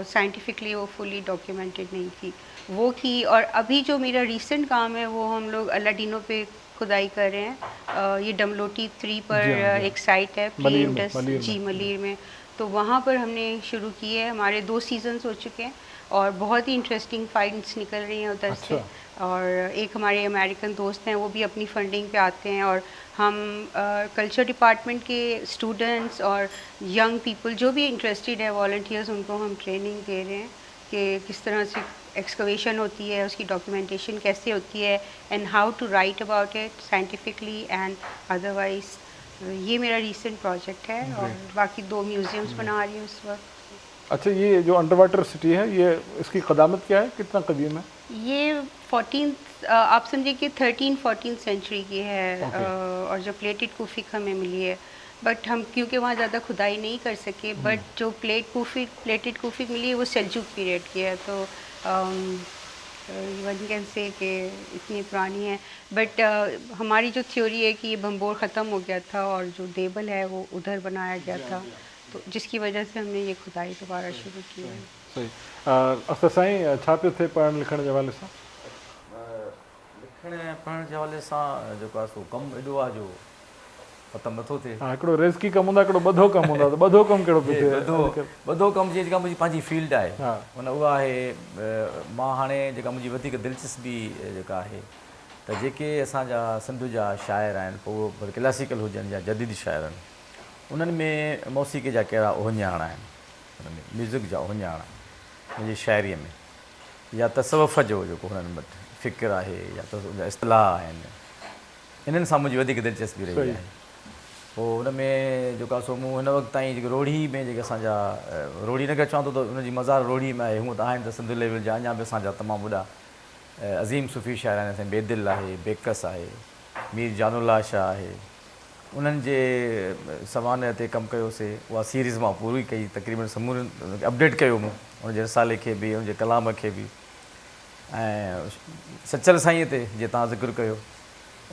साइंटिफिकली वो फुली डॉक्यूमेंटेड नहीं थी, वो की। और अभी जो मेरा रीसेंट काम है वो हम लोग अलाडीनो पे खुदाई कर रहे हैं। ये डमलोटी 3 पर एक साइट है, मलीर में, तो वहाँ पर हमने शुरू की है। हमारे 2 सीजन्स हो चुके हैं और बहुत ही इंटरेस्टिंग फाइंड्स निकल रही हैं उधर से। और एक हमारे अमेरिकन दोस्त हैं, वो भी अपनी फंडिंग पे आते हैं, और हम कल्चर डिपार्टमेंट के स्टूडेंट्स और यंग पीपल जो भी इंटरेस्टेड है, वॉलंटियर्स, उनको हम ट्रेनिंग दे रहे हैं कि किस तरह से एक्सकवेशन होती है, उसकी डॉक्यूमेंटेशन कैसे होती है, and how to write about it scientifically and otherwise. ये मेरा रीसेंट प्रोजेक्ट है, और बाकी 2 म्यूज़ियम्स बना रही हूँ इस वक्त। अच्छा, ये जो अंडर वाटर सिटी है, ये इसकी क़दामत क्या है, कितना कदीम है? ये 14 आप समझिए कि 13-14 सेंचुरी की है। और जो प्लेटेड कुफिक हमें मिली है, बट हम क्योंकि वहाँ ज़्यादा खुदाई नहीं कर सके, बट जो प्लेटेड कुफिक मिली है वो सेल्जुक पीरियड की है, तो वन कैन से कि इतनी पुरानी है। बट हमारी जो थ्योरी है कि ये भंबोर ख़त्म हो गया था और जो देवल है वो उधर बनाया गया था, तो जिसकी वजह से हमने ये खुदाई दोबारा शुरू की है। सही। अख्तर साईं, छा पियो थिए पढ़ण लिखण जे हवाले सां? लिखण पढ़ण जे हवाले सां जेको आहे सो कमु एॾो आहे जो ख़तमु नथो थिए। हा, हिकिड़ो रेज़की कमु हूंदो आहे, हिकिड़ो ॿधो कमु हूंदो आहे, त ॿधो कमु कहिड़ो पियो थिए? ॿधो कमु जी जेका मुंहिंजी पंहिंजी फील्ड आहे, माना उहा आहे, मां हाणे जेका मुंहिंजी वधीक दिलचस्पी जेका आहे, त जेके असांजा सिंध जा शाइर आहिनि, पोइ वरी क्लासिकल हुजनि या जदीद शाइर आहिनि, उन्हनि में मौसीक़ी जा कहिड़ा उहिञाण आहिनि, उन्हनि में म्यूज़िक जा उहिञाण मुंहिंजी शाइरीअ में, या तसवुफ़ जो जेको हुननि वटि फ़िक्र आहे, या त इस्तिलाह आहिनि, इन्हनि सां मुंहिंजी वधीक दिलचस्पी रही आहे। पोइ हुन में जेको आहे सो मूं हिन वक़्तु ताईं जेके रोढ़ी में जेके असांजा रोढ़ी न करे चवां थो त हुनजी मज़ार रोढ़ी में आहे, हूअं त आहिनि त सिंध लेवल जा अञा बि असांजा तमामु वॾा अज़ीम सूफ़ी शाइर आहिनि। असांजी बेदिल आहे, बेकस आहे, मीर जानुल्ला शाह आहे, उन्हनि जे सवान ते कमु कयोसीं। उहा सीरीज़ मां पूरी कई, तक़रीबन समूरे अपडेट कयो मूं उनजे रिसाले खे बि, उनजे कलाम खे बि। ऐं सचल साईंअ ते जीअं तव्हां ज़िक्र कयो,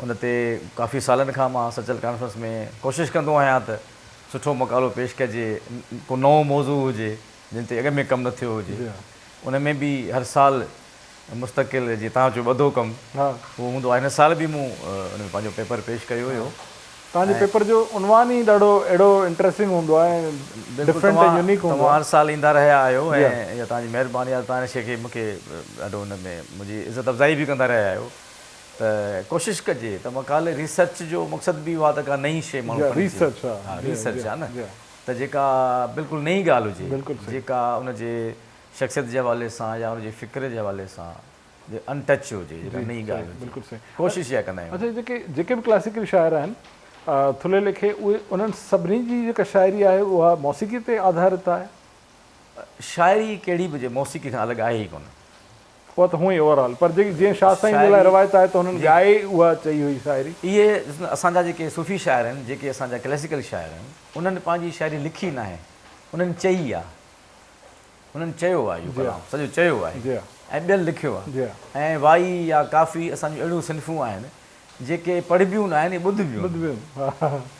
उन ते काफ़ी सालनि खां मां सचल कॉन्फ्रेंस में कोशिशि कंदो आहियां त सुठो मक़ालो पेश कजे, को नओं मौज़ू हुजे जिन ते अॻ में कमु न थियो हुजे। उन में बि हर साल मुस्तक़िल जीअं तव्हां चयो ॿधो कमु उहो हूंदो आहे। हिन साल बि मूं उन में पंहिंजो पेपर पेश कयो हुयो। तव्हांजे पेपर जो उनवान ई ॾाढो अहिड़ो इंट्रस्टिंग हूंदो आहे, डिफरेंट ऐं यूनिक हूंदो आहे। हर साल ईंदा रहिया आहियो, ऐं इहा तव्हांजी महिरबानी आहे, तव्हां हिन शइ खे मूंखे ॾाढो हुन में मुंहिंजी इज़त अफ़ज़ाई बि कंदा रहिया आहियो। त कोशिशि कजे त मक़ाले रिसर्च जो मक़सदु बि उहा त का नई शइ माण्हू रिसर्च आहे न, त जेका बिल्कुलु नई ॻाल्हि हुजे, जेका उनजे शख़्सियत जे हवाले सां या उनजे फ़िक्र जे हवाले सां अनटच हुजे, जेका नई ॻाल्हि, बिल्कुलु सही कोशिशि इहा कंदा आहियूं। अच्छा, जेके बि क्लासिकल शाइर आहिनि थुले लिखे, उहे उन्हनि सभिनी जी जेका शाइरी आहे उहा मौसीक़ी ते आधारित आहे? शाइरी कहिड़ी बि हुजे मौसीक़ी खां अलॻि आहे ई कोन। उहा त हुअं ई ओवरऑल, पर जेकी जीअं शाह साईं जे लाइ रवायत आहे त हुननि ॻाए उहा चई हुई शाइरी। इहे असांजा जेके सूफ़ी शाइर आहिनि, जेके असांजा क्लासिकल शाइर आहिनि, उन्हनि पंहिंजी शाइरी लिखी न आहे, उन्हनि चई आहे, उन्हनि चयो आहे, इहो कलाम सॼो चयो आहे ऐं ॿियनि लिखियो आहे। ऐं वाई या काफ़ी असांजूं अहिड़ियूं सिन्फ़ूं आहिनि जेके पढ़बियूं न आहिनि, ॿुधबियूं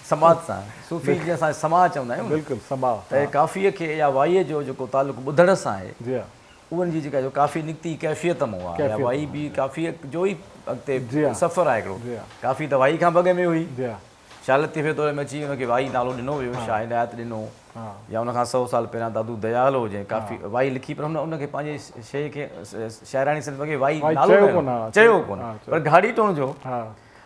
समाज सां। सूफ़ी जीअं असां समाज चवंदा आहियूं, बिल्कुलु समाज, त काफ़ीअ खे या वाईअ जो जेको तालुक़ु ॿुधण सां आहे, उन्हनि जी जेका जो काफ़ी निकिती कैफ़ियत मां आहे, या वाई बि काफ़ीअ जो ई अॻिते सफ़र आहे हिकिड़ो। काफ़ी त वाई खां बॻ में हुई, शाह लतीफ़ जे तौर में अची हुनखे वाई नालो ॾिनो वियो, शाह हिदायत ॾिनो, या हुनखां 100 साल पहिरियां दादू दयाल हुजे, काफ़ी वाई लिखी, पर उनखे पंहिंजे शइ खे शाइराणी सिंध खे वाई नालो चयो कोन, पर घाड़ी टोन जो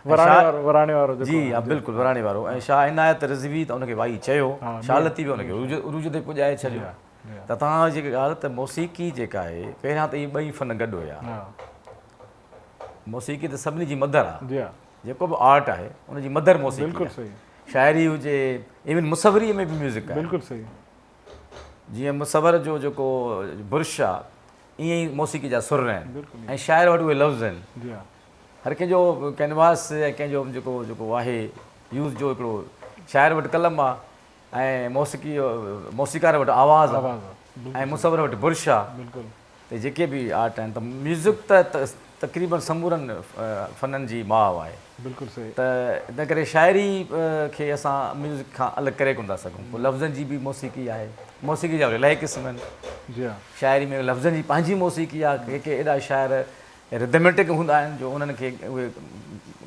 वराणे वारो जी हा, बिल्कुलु वराणे वारो। ऐं शाह इनायत रिज़वी त उनखे वाई चयो, शाह लतीफ़ उनखे उरूज ते पुॼाए छॾियो। त तव्हां जेकी ॻाल्हि त मौसीक़ी जेका आहे, पहिरियां त इहे ॿई फन गॾु हुया। मौसीक़ी त सभिनी जी मदर आहे, जेको बि आर्ट आहे उनजी मदर मौसीक़ी। शाइरी हुजे, इवन मुसवरीअ में बि म्यूज़िक आहे, बिल्कुलु सही। जीअं मुसवर जो जेको बुर्श आहे, ईअं ई मौसीक़ी जा सुर आहिनि, ऐं शाइर वटि उहे लफ़्ज़ आहिनि। हर कंहिंजो कैनवास ऐं कंहिंजो जेको जेको आहे यूज़ जो हिकिड़ो, शाइर वटि कलम आहे ऐं मौसीक़ार वटि आवाज़ आहे, ऐं मुसवर वटि बुर्श आहे। त जेके बि आर्ट आहिनि, त म्यूज़िक त तक़रीबन समूरनि फ़ननि जी माउ आहे। बिल्कुलु सही। त इन करे शाइरी खे असां म्यूज़िक खां अलॻि करे कोन था सघूं। पोइ लफ़्ज़नि जी बि मौसीक़ी आहे, मौसीक़ी जा इलाही क़िस्म आहिनि। शाइरी में लफ़्ज़नि जी पंहिंजी मौसीक़ी आहे। के एॾा शाइर रिदमेटिक हूंदा आहिनि जो उन्हनि खे उहे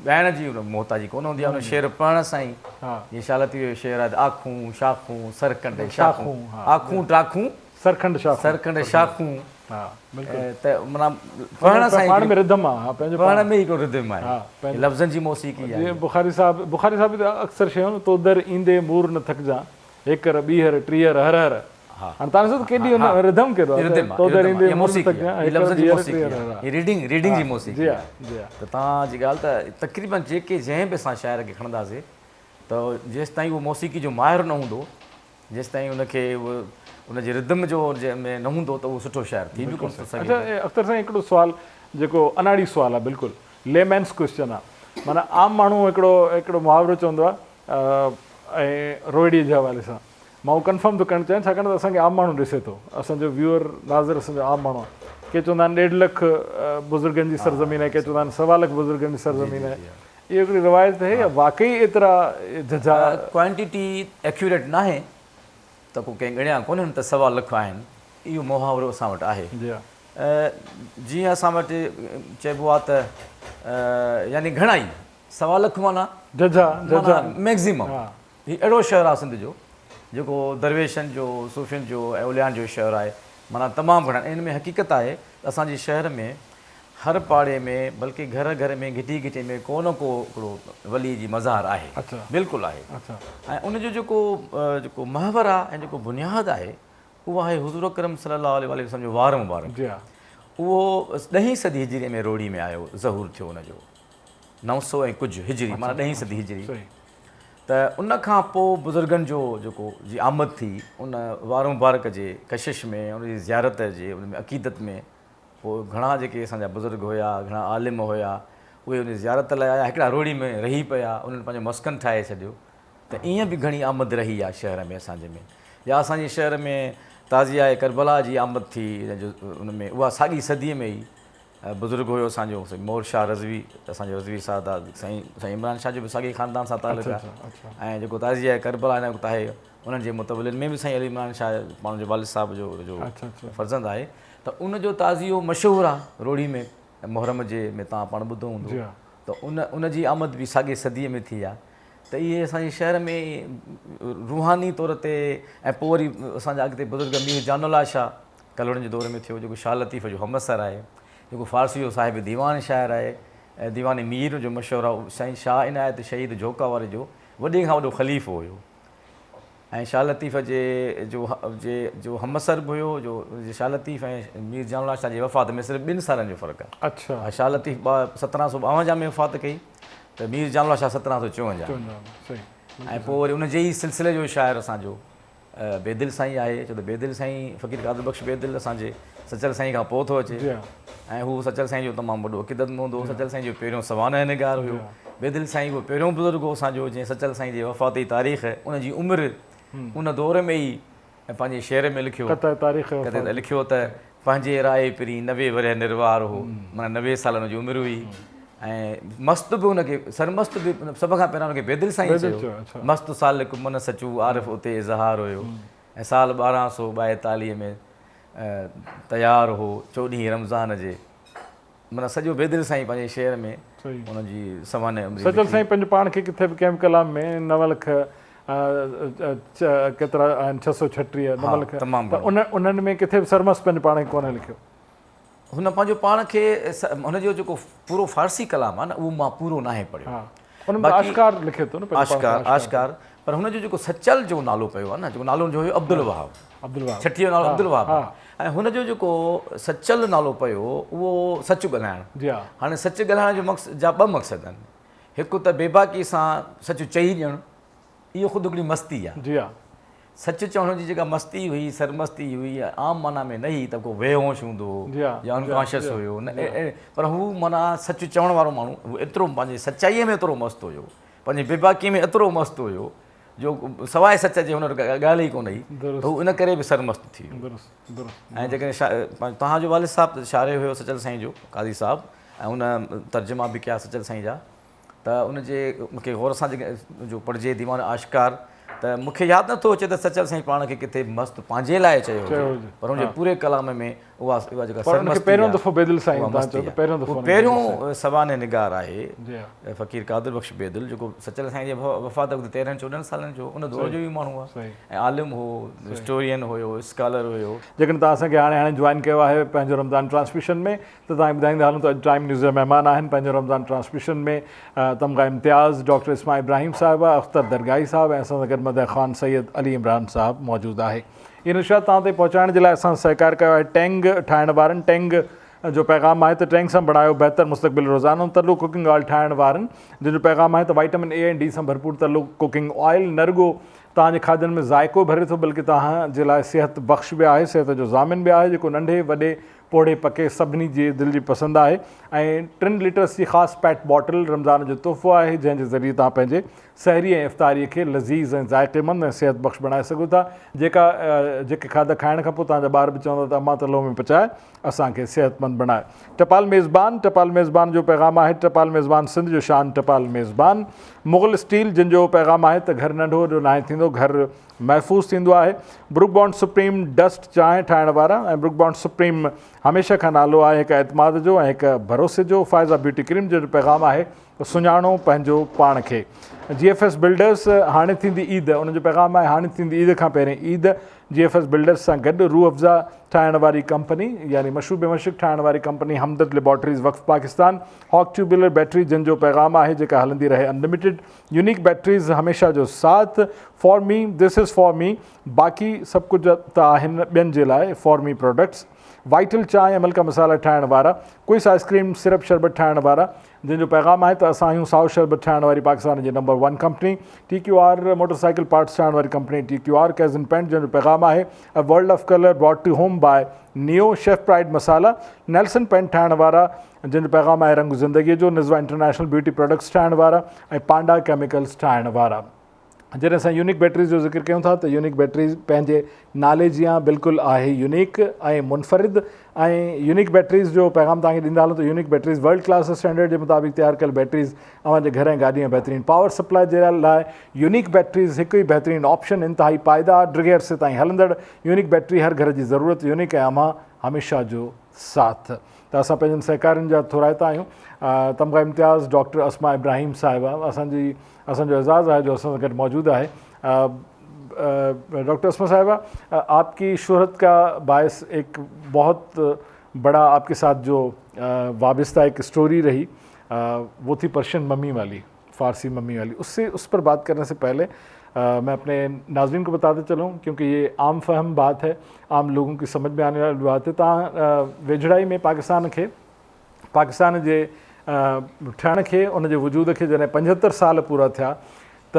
ॻाइण जी मोहताजी कोन हूंदी आहे, उन शेर पढ़ण सां ई। जीअं शाह लतीफ़ जो शेर आहे, आखूं शाखूं सरखंड शाखूं, आखूं टाखूं सरखंड शाखूं, त माना पढ़ण सां पाण में रिदम आहे, पंहिंजो पढ़ण में हिकिड़ो रिदम आहे, लफ़्ज़नि जी मौसीक़ी आहे। बुखारी साहिब बि अक्सर शयूं, तो दर ईंदे मूर न थकिजां, हेकर ॿीहर टीहर हर हर। हाणे तव्हां ॾिसो केॾी रिदम कहिड़ो आहे, रीडिंग जी मौसीक़ी। त तव्हांजी ॻाल्हि त तक़रीबन जेके जंहिं बि असां शाइर खे खणंदासीं, त जेसि ताईं उहो मौसीक़ी जो माहिर न हूंदो, जेसि ताईं उनखे उनजे रिदम जो में न हूंदो, त उहो सुठो शाइर थी बि कोन थो सघे। अच्छा, अख़्तर साईं हिकिड़ो सुवालु जेको अनाड़ी सुवालु आहे, बिल्कुलु लेमेंस क्वेश्चन आहे। माना आम माण्हू हिकिड़ो मुहावरो चवंदो आहे, ऐं रोहिड़ीअ जे हवाले सां मां उहो कंफर्म थो करणु चाहियां, छाकाणि त असांखे आम माण्हू ॾिसे थो, असांजो व्यूअर नाज़र असांजो आम माण्हू आहे। के चवंदा आहिनि 1.5 लख बुज़ुर्गनि जी सरज़मीन आहे, के चवंदा आहिनि 1.25 लख बुज़ुर्गनि जी सरज़मीन आहे। इहा हिकिड़ी रिवायत आहे या वाक़ई एतिरा जजा? क्वांटिटी एक्यूरेट न आहे, त को कंहिं ॻणिया कोन्हनि त 1.25 लख आहिनि, इहो मुहावरो असां वटि आहे। जीअं असां वटि चइबो आहे त यानी घणाई 1.25 लख माना मैक्ज़िमम। हीउ अहिड़ो शहर आहे सिंध जो जेको दरवेशनि जो, सूफ़ियुनि जो ऐं उलियान जो शहर आहे, माना तमामु घणा। इन में हक़ीक़त आहे त असांजे शहर में हर पाड़े में, बल्कि घर घर में, घिटी घिटी में को न को हिकिड़ो वली जी मज़ार आहे, बिल्कुलु आहे। ऐं उनजो जेको महवर आहे ऐं जेको बुनियादु आहे, उहो आहे हुज़ूर अकरम सल्लल्लाहु अलैहि वसल्लम जो वार मुबारक। उहो 10वीं सदी हिजरी में रोड़ी में आयो, ज़हूर थियो हुनजो 900 ऐं कुझु हिजरी, माना 10वीं सदी हिजरी। त उन खां पोइ बुज़ुर्गनि जो जेको जी आमद थी, उन वार मुबारक जे कशिश में, उनजी ज़ियारत जे, उन में अक़ीदत में, पोइ घणा जेके असांजा बुज़ुर्ग हुया, घणा आलिम हुया, उहे उन ज़ियारत लाइ आया, हिकिड़ा रोड़ी में रही पिया, उन्हनि पंहिंजो मस्कन ठाहे छॾियो। त ईअं बि घणी आमद रही आहे शहर में असांजे में। या असांजे शहर में ताज़िया करबला जी आमद थी, उन में उहा साॻी सदीअ में ई बुज़ुर्ग हुयो असांजो मोर शाह रज़वी, असांजो रज़वी साहिब साईं इमरान शाह जो बि साॻे ख़ानदान सां तालुक़ु आहे। ऐं जेको ताज़िया करबला हिन वक़्तु आहे, उन्हनि जे मुतवलिन में बि साईं अली इमरान शाह पाण जो वालिद साहिब जो फर्ज़ंद आहे। त उनजो ताज़ियो मशहूरु आहे रोड़ी में, मुहर्रम जे में तव्हां पाण ॿुधो हूंदो। त उनजी आमद बि साॻे सदीअ में थी आहे। त इहे असांजे शहर में रूहानी तौर ते, ऐं पोइ वरी असांजा अॻिते बुज़ुर्ग मीर जानउल्लाह शाह कलोड़नि जे दौर में थियो, जेको शाह लतीफ़ जो हमसर आहे, जेको फ़ारसी जो साहिब दीवान शाइर आहे, ऐं दीवान मीर जो मशहूरु आहे। साईं शाह इनायत शहीद जोका वारे जो वॾे खां वॾो ख़लीफ़ो हुयो। ऐं शाह लतीफ़ जो हमसर बि हुयो, जो शाह लतीफ़ ऐं मीर जानउल्लाह शाह जी वफ़ात में सिर्फ़ु 2 सालनि जो फ़र्क़ु आहे। अच्छा, शाह लतीफ़ 1752 में वफ़ात कई, त मीर जानउल्लाह शाह 1754। ऐं पोइ वरी उनजे ई सिलसिले जो शाइर असांजो बेदिल साईं आहे। छो त बेदिल साईं फ़क़ीर कादिर बख़्श बेदिल असांजे सचल साईं खां पोइ थो अचे ऐं हू सचल साईं जो तमामु वॾो क़िदत हूंदो। सचल साईं जो पहिरियों सवाना निगार हुयो। बेदिल साईं उहो पहिरियों बुज़ुर्ग हो असांजो जंहिं सचल साईं जे वफ़ाती तारीख़ उनजी उमिरि उन दौर में ई पंहिंजे शेर में लिखियो किथे लिखियो त पंहिंजे राय पिरी 90 वरे निर्वार हो, माना 90 साल हुनजी उमिरि हुई। ऐं मस्तु बि हुनखे सरमस्त बि सभ खां पहिरियों हुनखे बेदिल साईं चयो। मस्तु सालिक मन सचू आरिफ़ उते इज़हार हुयो। ऐं साल 1242 में तयारु हो 14 रमज़ान जे, माना सॼो बेदिल साईं पंहिंजे शेर में हुनजी सवाने सचल साईं पंहिंजे पाण खे किथे बि कंहिं कलाम में 9 लख केतिरा आहिनि 636 9 लख उन्हनि में किथे बि सरमस्त पंहिंजे पाण खे कोन लिखियो। हुन पंहिंजो पाण खे हुनजो जेको पूरो फारसी कलाम आहे न उहो मां पूरो नाहे पढ़ियो। आशकार लिखे थो न आशकार, पर हुनजो जेको सचल जो नालो पियो आहे न, जेको नालो हुनजो हुयो अब्दुल वहाब, छठीअ जो नालो अब्दुल वहाब। ऐं हुनजो जेको सचल नालो पियो उहो सच ॻाल्हाइणु। हाणे सच ॻाल्हाइण जो मक़सदु जा 2 मक़सद आहिनि। हिकु त बेबाकी सां सच चई ॾियणु, इहो ख़ुदि हिकिड़ी मस्ती आहे। सच चवण जी जेका मस्ती हुई, सरमस्ती हुई, आम माना में न हुई त को बेहोश हूंदो या अनकॉन्शियस हुयो न, पर हू माना सच चवण वारो माण्हू हू एतिरो पंहिंजे सचाईअ में एतिरो मस्तु हुयो, पंहिंजे बेबाकीअ में एतिरो मस्तु हुयो जो सवाइ सच जे हुन ॻाल्हि ई कोन हुई, त हू इन करे बि सरमस्तु थी वियो। ऐं जेकॾहिं तव्हांजो वालिद साहिबु शारे हुयो सचल साईं जो, काज़ी साहिबु, ऐं हुन तर्जुमा बि कया सचल साईं जा, त उनजे मूंखे गौर सां जेके जो पढ़िजे दीवान आशकार, त मूंखे यादि नथो अचे त सचल साईं पाण खे किथे मस्तु पंहिंजे लाइ चयो हुजे, पर हुनजे पूरे कलाम में उहा जेका पहिरियों दफ़ो बेदिल साईं पहिरियों सवाने निगार आहे फ़क़ीर कादिर बख़्श बेदिल, जेको सचल साईं जे वफ़ात वक़्तु 13-14 सालनि जो उन दौर जो ई माण्हू आहे ऐं आलिम हो, हिस्टोरियन हुयो, स्कॉलर हुयो। जेकॾहिं तव्हां असांखे हाणे जॉइन कयो आहे पंहिंजो रमज़ान ट्रांसमिशन में, त तव्हां ॿुधाईंदा हलूं त अॼु टाइम न्यूज़ जा महिमान आहिनि पंहिंजो रमज़ान ट्रांसमिशन में तमग़ा इम्तियाज़, डॉक्टर इस्माइल इब्राहिम साहिबा, अख़्तर दरगाही साहिबु ऐं असां सां गॾु मदह ख़ान सैयद अली इमरान साहिबु मौजूदु आहे। इहा निशात तव्हां ताईं पहुचाइण जे लाइ असां सहकार कयो आहे टेंग ठाहिण वारनि। टेंग जो पैगाम आहे त टेंग सां बणायो बहितर मुस्तक़बिल रोज़ानो तल्लु कुकिंग ऑयल ठाहिण वारनि, जंहिंजो पैगाम आहे त वाइटामिन ए ऐं डी सां भरपूर तल्लु कुकिंग ऑयल न रुॻो तव्हांजे खाधनि में ज़ाइक़ो भरे थो, बल्कि तव्हांजे लाइ सिहत बख़्श बि आहे, सिहत जो ज़ामिन बि आहे, जेको नंढे वॾे पोड़े पके सभिनी जी दिलि जी पसंदि आहे। ऐं 3 लीटर्स जी ख़ासि पैट बॉटल रमज़ान जो तोहफ़ो आहे, जंहिंजे ज़रिए तव्हां पंहिंजे सहरी ऐं इफ़्तारीअ खे लज़ीज़ ऐं ज़ाइक़ेमंद ऐं सिहत बख़्श बणाए सघो था। जेके खाधा खाइण खां पोइ तव्हांजा ॿार बि चवंदा त अम्मा तलो में पचाए असांखे सिहतमंद बणाए। टपाल मेज़बान जो पैगाम आहे टपाल मेज़बान सिंध जो शान टपाल मेज़बान। मुग़ल स्टील जिन जो पैगाम आहे त घर नंढो वॾो नाहे थींदो, घर महफ़ूज़ थींदो आहे। ब्रुक बॉन्ड सुप्रीम डस्ट चांहि ठाहिण वारा, ऐं ब्रुक बॉन्ड सुप्रीम हमेशह खां नालो आहे हिकु एतमाद जो ऐं हिकु भरोसे जो। फ़ाइज़ा ब्यूटी क्रीम जो पैगाम आहे सुञाणो पंहिंजो पाण खे। GFS बिल्डर्स हाणे थींदी ईद, उनजो पैगाम आहे हाणे थींदी ईद खां पहिरें ईद। GFS बिल्डर्स सां गॾु रूह अफ़ज़ा ठाहिण वारी कंपनी यानी मशरूब बेमशिक ठाहिण वारी कंपनी हमदर्द लेबॉर्ट्रीज़ वक़्फ़ पाकिस्तान। हॉक ट्यूबुलर बैटरी जिन जो पैगाम आहे जेका हलंदी रहे अनलिमिटेड। यूनिक बैटरीज़ हमेशह जो साथ। For me this is for me, बाक़ी सभु कुझु त आहिनि ॿियनि जे लाइ फॉर मी प्रोडक्ट्स। वाइटल चांहि ऐं मलका मसाला ठाहिण वारा, क्विस आइसक्रीम सिरप शरबत ठाहिण वारा, जंहिंजो पैगाम आहे त असां आहियूं साओ शरबत ठाहिण वारी पाकिस्तान जी number 1 company. TQR motorcycle parts ठाहिण वारी कंपनी TQR कैज़न पेंट, जंहिंजो पैगाम आहे a world of colour brought to home by neo chef pride masala. Nelson paint ठाहिण वारा, जंहिंजो पैगाम आहे रंग ज़िंदगीअ जो। निज़वा इंटरनेशनल ब्यूटी प्रोडक्ट्स ठाहिण वारा ऐं पांडा केमिकल्स ठाहिण वारा। जॾहिं असां यूनिक बैटरीज़ जो ज़िक्र कयूं था त यूनिक बैटरीज़ पंहिंजे नाले जी बिल्कुलु आहे यूनिक ऐं मुनफ़रिद। ऐं यूनिक बैटरीज़ जो पैगाम तव्हांखे ॾींदा हलूं त unique batteries world class standard जे मुताबिक़ तयारु कयल बैटरीज़ अव्हांजे घर ऐं गाॾी ऐं बहितरीनु पावर सप्लाई जे लाइ यूनिक बैटरीज़ हिकु ई बहितरीनु ऑप्शन, इंतिहाई पाइदार ड्रिगे अरसे ताईं हलंदड़ यूनिक बैटरी, हर घर जी ज़रूरत यूनिक ऐं अमा हमेशह जो साथ। त असां पंहिंजनि सहकारियुनि जा थोराइता आहियूं। तमग़ा इम्तियाज़ डॉक्टर अस्मा इब्राहिम साहिबा असांजो एज़ाज़ आहे जो असां सां गॾु मौजूदु आहे। डॉक्टर अस्मा साहिबा, आपकी शोहरत का बायस एक बहुत बड़ा आपके साथ जो वाबस्ता एक स्टोरी रही, वो थी पर्शियन मम्मी वाली, फ़ारसी मम्मी वाली। उस पर बात करने से पहले मैं अपने नाज़रीन को बताते चलूँ, क्योंकि ये आम फहम बात है, आम लोगों की समझ में आने वाली बात है। तव्हां वेझड़ाई में पाकिस्तान जे ठहण खे, उन जे वजूद खे जॾहिं 75 साल पूरा थिया त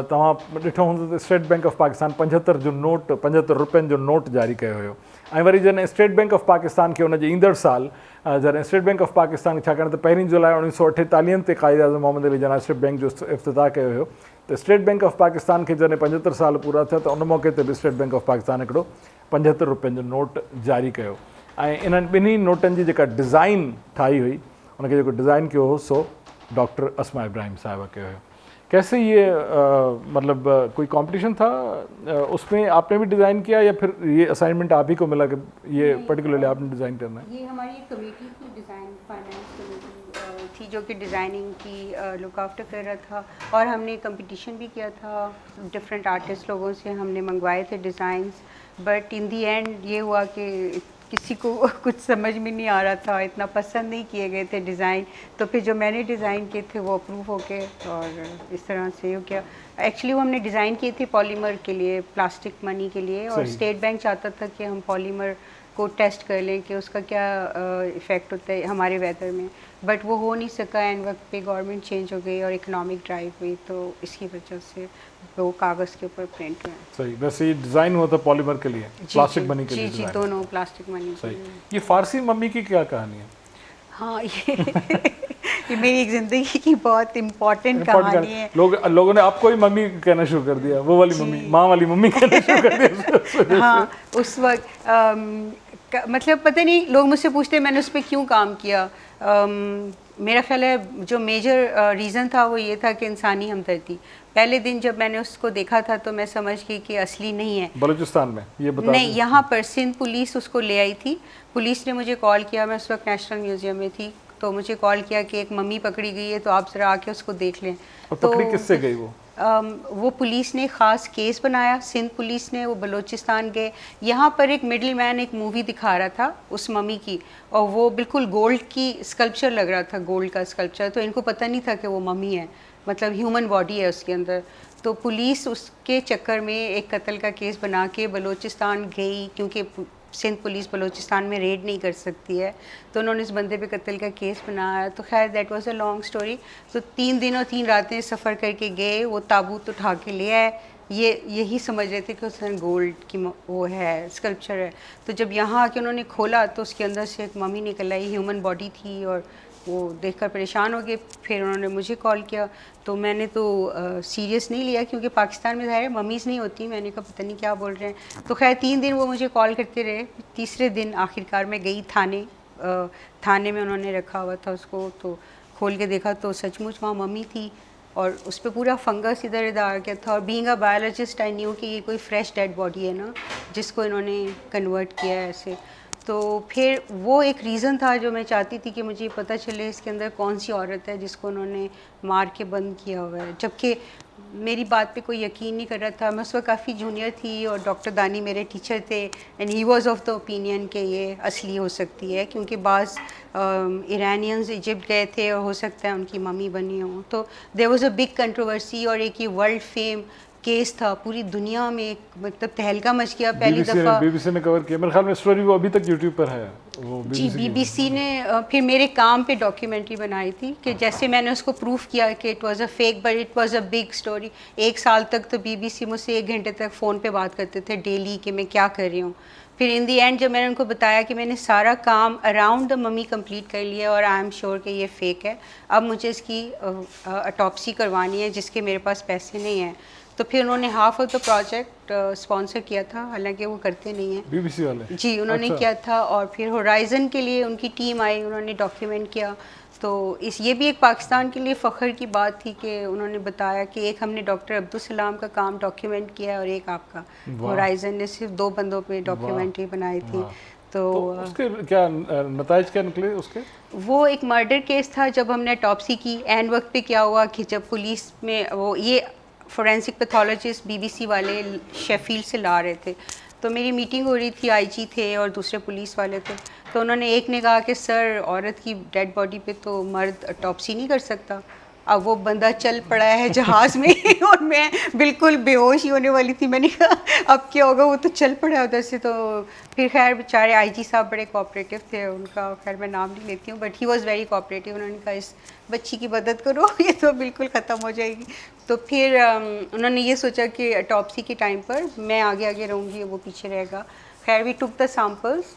तव्हां ॾिठो हूंदो त स्टेट बैंक ऑफ पाकिस्तान 75 रुपयनि जो नोट जारी कयो हुयो। ऐं वरी जॾहिं स्टेट बैंक ऑफ पाकिस्तान खे हुनजे ईंदड़ साल जॾहिं स्टेट बैंक ऑफ पाकिस्तान छाकाणि त 1 जुलाई 1948 ते क़ाइद आज़म मोहम्मद अली जना स्टेट बैंक जो इफ़्तिताह कयो हुयो, त स्टेट बैंक ऑफ पाकिस्तान खे जॾहिं 75 साल पूरा थिया त उन मौक़े ते बि स्टेट बैंक ऑफ पाकिस्तान हिकिड़ो 75 रुपयनि जो नोट जारी कयो ऐं इन्हनि ॿिन्ही नोटनि जी जेका डिज़ाइन ठाही हुई उनखे जेको डिज़ाइन कयो हो सो डॉक्टर अस्मा इब्राहिम साहिबा कयो हुयो। कैसे ये मतलब कोई कंपटीशन था उसमें आपने भी डिज़ाइन किया या फिर ये असाइनमेंट आप ही को मिला कि ये पर्टिकुलरली आपने डिज़ाइन करना है? ये हमारी कमेटी की डिज़ाइन फाइनेंस कमेटी थी जो कि डिज़ाइनिंग की लुक आफ्टर कर रहा था, और हमने कंपटीशन भी किया था, डिफरेंट आर्टिस्ट लोगों से हमने मंगवाए थे designs, but in the and ये हुआ कि किसी को कुछ समझ में नहीं आ रहा था, इतना पसंद नहीं किए गए थे डिज़ाइन, तो फिर जो मैंने डिज़ाइन किए थे वो अप्रूव हो गए और इस तरह से हो गया। एक्चुअली वो हमने डिज़ाइन किए थे पॉलीमर के लिए, प्लास्टिक मनी के लिए, और स्टेट बैंक चाहता था कि हम पॉलीमर को टेस्ट कर लें कि उसका क्या इफ़ेक्ट होता है हमारे वेदर में, बट वो हो नहीं सका। एंड वक्त पे गवर्नमेंट चेंज हो गई और इकोनॉमिक ड्राइव हुई, तो इसकी वजह से वो कागज़ के ऊपर प्रिंट हुए। सही, वैसे ये डिज़ाइन हुआ था पॉलीमर के लिए, प्लास्टिक मनी के लिए? जी, दोनों प्लास्टिक मनी। सही। ये फ़ारसी मम्मी की क्या कहानी है? हाँ, ये मेरी एक ज़िंदगी की बहुत इम्पोर्टेंट कहानी है। लोगों ने आपको ही मम्मी कहना शुरू कर दिया, वो वाली मम्मी, माँ वाली मम्मी कहना शुरू कर दिया। हाँ, उस वक्त मतलब पता नहीं, लोग मुझसे पूछते मैंने उस पर क्यों काम किया। मेरा ख्याल है जो मेजर रीज़न था वो ये था कि इंसानी हमदर्दी। पहले दिन जब मैंने उसको देखा था तो मैं समझ गई कि असली नहीं है। बलूचिस्तान में ये बता नहीं, यहाँ पर सिंध पुलिस उसको ले आई थी। पुलिस ने मुझे कॉल किया, मैं उस वक्त नेशनल म्यूज़ियम में थी, तो मुझे कॉल किया कि एक मम्मी पकड़ी गई है, तो आप ज़रा आके उसको देख लें। और पकड़ी किससे गई वो? वो पुलिस ने ख़ास केस बनाया, सिंध पुलिस ने, वो बलूचिस्तान गए। यहाँ पर एक मिडिल मैन एक मूवी दिखा रहा था उस मम्मी की, और वो बिल्कुल गोल्ड की स्कल्पचर लग रहा था, गोल्ड का स्कल्पचर, तो इनको पता नहीं था कि वो मम्मी है, मतलब ह्यूमन बॉडी है उसके अंदर। तो पुलिस उसके चक्कर में एक कत्ल का केस बना के बलूचिस्तान गई, क्योंकि सिंध पुलिस बलूचिस्तान में रेड नहीं कर सकती है, तो उन्होंने इस बंदे पे कत्ल का केस बनाया। तो खैर that was a long story. तो 3 दिन और 3 रातें सफ़र करके गए, वो ताबूत उठा के ले आए, यही समझ रहे थे कि उसमें गोल्ड की वो है, स्कल्पचर है। तो जब यहाँ आके उन्होंने खोला तो उसके अंदर से एक मम्मी निकल आई, ह्यूमन बॉडी थी, और वो देखकर परेशान हो गए। फिर उन्होंने मुझे कॉल किया, तो मैंने तो सीरियस नहीं लिया, क्योंकि पाकिस्तान में ज़ाहिर मम्मीज़ नहीं होती। मैंने कहा पता नहीं क्या बोल रहे हैं। तो खैर 3 दिन वो मुझे कॉल करते रहे। तीसरे दिन आखिरकार मैं गई थाने में उन्होंने रखा हुआ था उसको, तो खोल के देखा तो सचमुच वहाँ मम्मी थी, और उस पर पूरा फंगस इधर उधर आ गया था। और being a biologist I knew कि ये कोई फ्रेश डेड बॉडी है ना, जिसको इन्होंने कन्वर्ट किया है ऐसे। तो फिर वो एक रीज़न था जो मैं चाहती थी कि मुझे पता चले इसके अंदर कौन सी औरत है जिसको उन्होंने मार के बंद किया हुआ है, जबकि मेरी बात पे कोई यकीन नहीं कर रहा था। मैं उस वक्त काफ़ी जूनियर थी, और डॉक्टर दानी मेरे टीचर थे, and he was of the opinion कि ये असली हो सकती है, क्योंकि बाज़ ईरानियंस इजिप्ट गए थे और हो सकता है उनकी मम्मी बनी हो। तो there was a big controversy, और एक ये वर्ल्ड फेम केस था, पूरी दुनिया में एक मतलब तहलका मच गया। पहली दफ़ा बीबीसी ने कवर किया, मेरे ख्याल में स्टोरी वो अभी तक यूट्यूब पर है। वो जी, बीबीसी ने फिर मेरे काम पे डॉक्यूमेंट्री बनाई थी, कि जैसे मैंने उसको प्रूफ किया कि it was a fake but it was a big story. 1 साल तक तो बीबीसी मुझसे 1 घंटे तक फ़ोन पे बात करते थे डेली कि मैं क्या कर रही हूँ। फिर इन दी एंड जब मैंने उनको बताया कि मैंने सारा काम अराउंड द मम्मी कंप्लीट कर लिया और आई एम श्योर कि ये फ़ेक है, अब मुझे इसकी ऑटोप्सी करवानी है, जिसके मेरे पास पैसे नहीं हैं। तो फिर उन्होंने half of the project sponsor किया था, हालांकि वो करते नहीं हैं बीबीसी वाले। जी, उन्होंने किया था। और फिर होराइज़न के लिए उनकी टीम आई, उन्होंने डॉक्यूमेंट किया। तो ये भी एक पाकिस्तान के लिए फ़ख्र की बात थी कि उन्होंने बताया कि एक हमने डॉक्टर अब्दुल सलाम का काम डॉक्यूमेंट किया है, और एक आपका। होराइज़न ने सिर्फ 2 बंदों पे डॉक्यूमेंट्री बनाई थी। तो उसके क्या नताइज क्या निकले उसके? वो एक मर्डर केस था। जब हमने ऑटोप्सी की, एंड वक्त पे क्या हुआ कि जब पुलिस में वो ये फोरेंसिक पैथोलॉजिस्ट बीबीसी वाले शेफील्ड से ला रहे थे, तो मेरी मीटिंग हो रही थी, आईजी थे और दूसरे पुलिस वाले थे। तो उन्होंने एक ने कहा कि सर, औरत की डेड बॉडी पे तो मर्द ऑटोप्सी नहीं कर सकता। अब वो बंदा चल पड़ा है जहाज़ में और मैं बिल्कुल बेहोश ही होने वाली थी। मैंने कहा अब क्या होगा, वो तो चल पड़ा है उधर से। तो फिर खैर बेचारे आईजी साहब बड़े कोऑपरेटिव थे, उनका खैर मैं नाम नहीं लेती हूँ, but he was very cooperative. उन्होंने कहा इस बच्ची की मदद करो, ये तो बिल्कुल ख़त्म हो जाएगी। तो फिर उन्होंने ये सोचा कि ऑटोप्सी के टाइम पर मैं आगे आगे रहूँगी, वो पीछे रहेगा। खैर वी टुक द सैम्पल्स